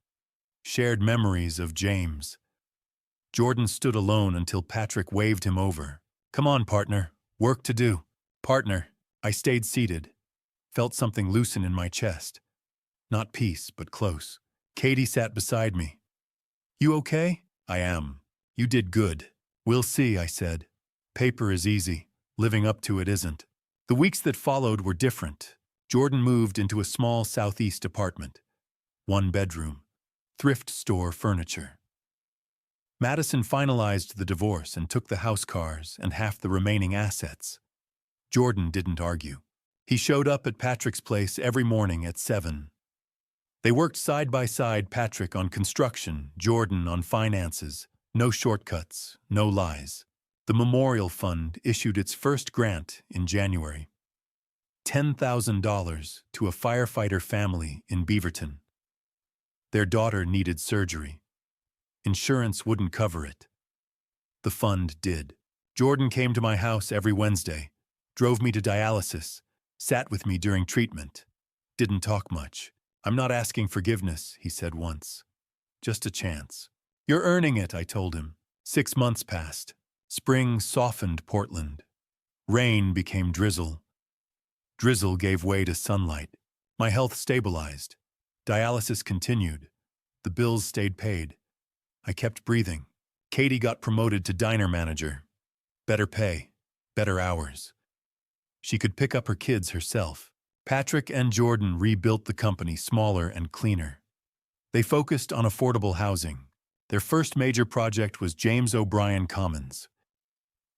Shared memories of James. Jordan stood alone until Patrick waved him over. Come on, partner. Work to do. Partner. I stayed seated. Felt something loosen in my chest. Not peace, but close. Katie sat beside me. You okay? I am. You did good. We'll see, I said. Paper is easy. Living up to it isn't. The weeks that followed were different. Jordan moved into a small southeast apartment. 1 bedroom. Thrift store furniture. Madison finalized the divorce and took the house cars and half the remaining assets. Jordan didn't argue. He showed up at Patrick's place every morning at 7. They worked side by side, Patrick on construction, Jordan on finances. No shortcuts, no lies. The Memorial Fund issued its first grant in January. $10,000 to a firefighter family in Beaverton. Their daughter needed surgery. Insurance wouldn't cover it. The fund did. Jordan came to my house every Wednesday, drove me to dialysis, sat with me during treatment. Didn't talk much. I'm not asking forgiveness, he said once. Just a chance. You're earning it, I told him. 6 months passed. Spring softened Portland. Rain became drizzle. Drizzle gave way to sunlight. My health stabilized. Dialysis continued. The bills stayed paid. I kept breathing. Katie got promoted to diner manager. Better pay, better hours. She could pick up her kids herself. Patrick and Jordan rebuilt the company smaller and cleaner. They focused on affordable housing. Their first major project was James O'Brien Commons.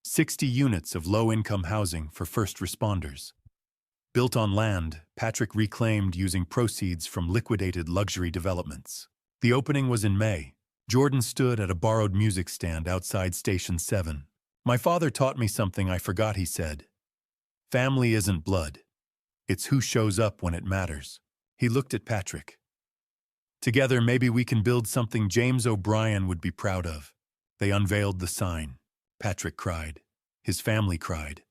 60 units of low-income housing for first responders. Built on land Patrick reclaimed using proceeds from liquidated luxury developments. The opening was in May. Jordan stood at a borrowed music stand outside Station 7. My father taught me something I forgot, he said. Family isn't blood. It's who shows up when it matters. He looked at Patrick. Together, maybe we can build something James O'Brien would be proud of. They unveiled the sign. Patrick cried. His family cried.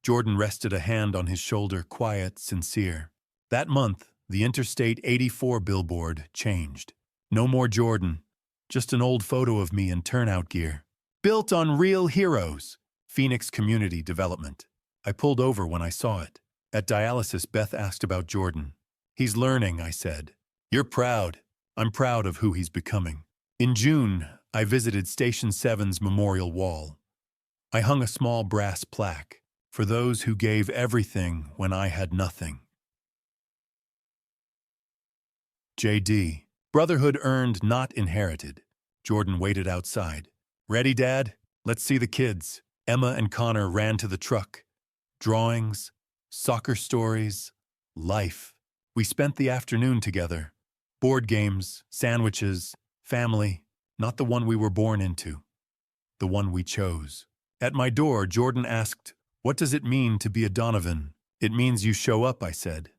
Jordan rested a hand on his shoulder, quiet, sincere. That month, the Interstate 84 billboard changed. No more Jordan, just an old photo of me in turnout gear. Built on real heroes. Phoenix Community Development. I pulled over when I saw it. At dialysis, Beth asked about Jordan. He's learning, I said. You're proud. I'm proud of who he's becoming. In June, I visited Station 7's memorial wall. I hung a small brass plaque for those who gave everything when I had nothing. J.D. Brotherhood earned, not inherited. Jordan waited outside. Ready, Dad? Let's see the kids. Emma and Connor ran to the truck. Drawings, soccer stories, life. We spent the afternoon together. Board games, sandwiches, family. Not the one we were born into. The one we chose. At my door, Jordan asked, "What does it mean to be a Donovan?" "It means you show up," I said.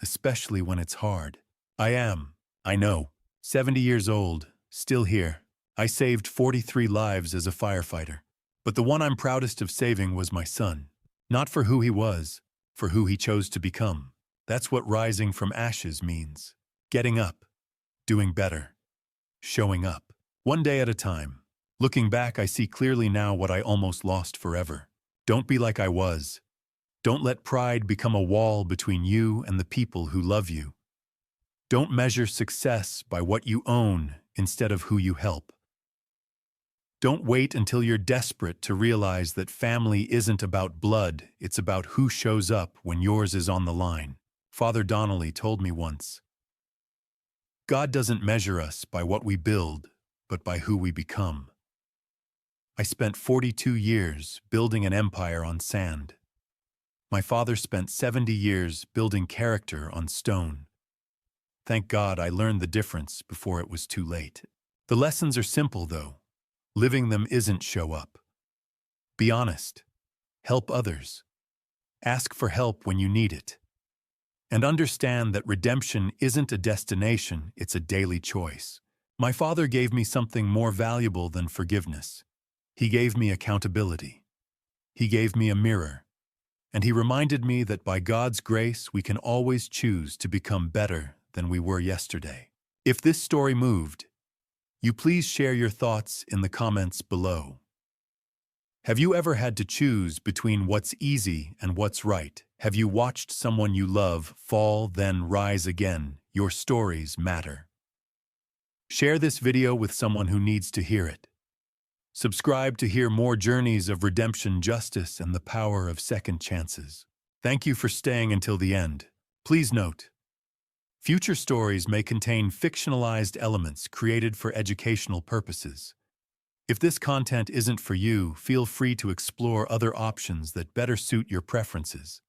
"Especially when it's hard." I am. I know. 70 years old, still here. I saved 43 lives as a firefighter. But the one I'm proudest of saving was my son. Not for who he was, for who he chose to become. That's what rising from ashes means. Getting up. Doing better. Showing up. One day at a time. Looking back, I see clearly now what I almost lost forever. Don't be like I was. Don't let pride become a wall between you and the people who love you. Don't measure success by what you own instead of who you help. Don't wait until you're desperate to realize that family isn't about blood, it's about who shows up when yours is on the line. Father Donnelly told me once, God doesn't measure us by what we build, but by who we become. I spent 42 years building an empire on sand. My father spent 70 years building character on stone. Thank God I learned the difference before it was too late. The lessons are simple, though. Living them isn't show up. Be honest. Help others. Ask for help when you need it. And understand that redemption isn't a destination, it's a daily choice. My father gave me something more valuable than forgiveness. He gave me accountability. He gave me a mirror. And he reminded me that by God's grace, we can always choose to become better than we were yesterday. If this story moved, you please share your thoughts in the comments below. Have you ever had to choose between what's easy and what's right? Have you watched someone you love fall, then rise again? Your stories matter. Share this video with someone who needs to hear it. Subscribe to hear more journeys of redemption, justice, and the power of second chances. Thank you for staying until the end. Please note, future stories may contain fictionalized elements created for educational purposes. If this content isn't for you, feel free to explore other options that better suit your preferences.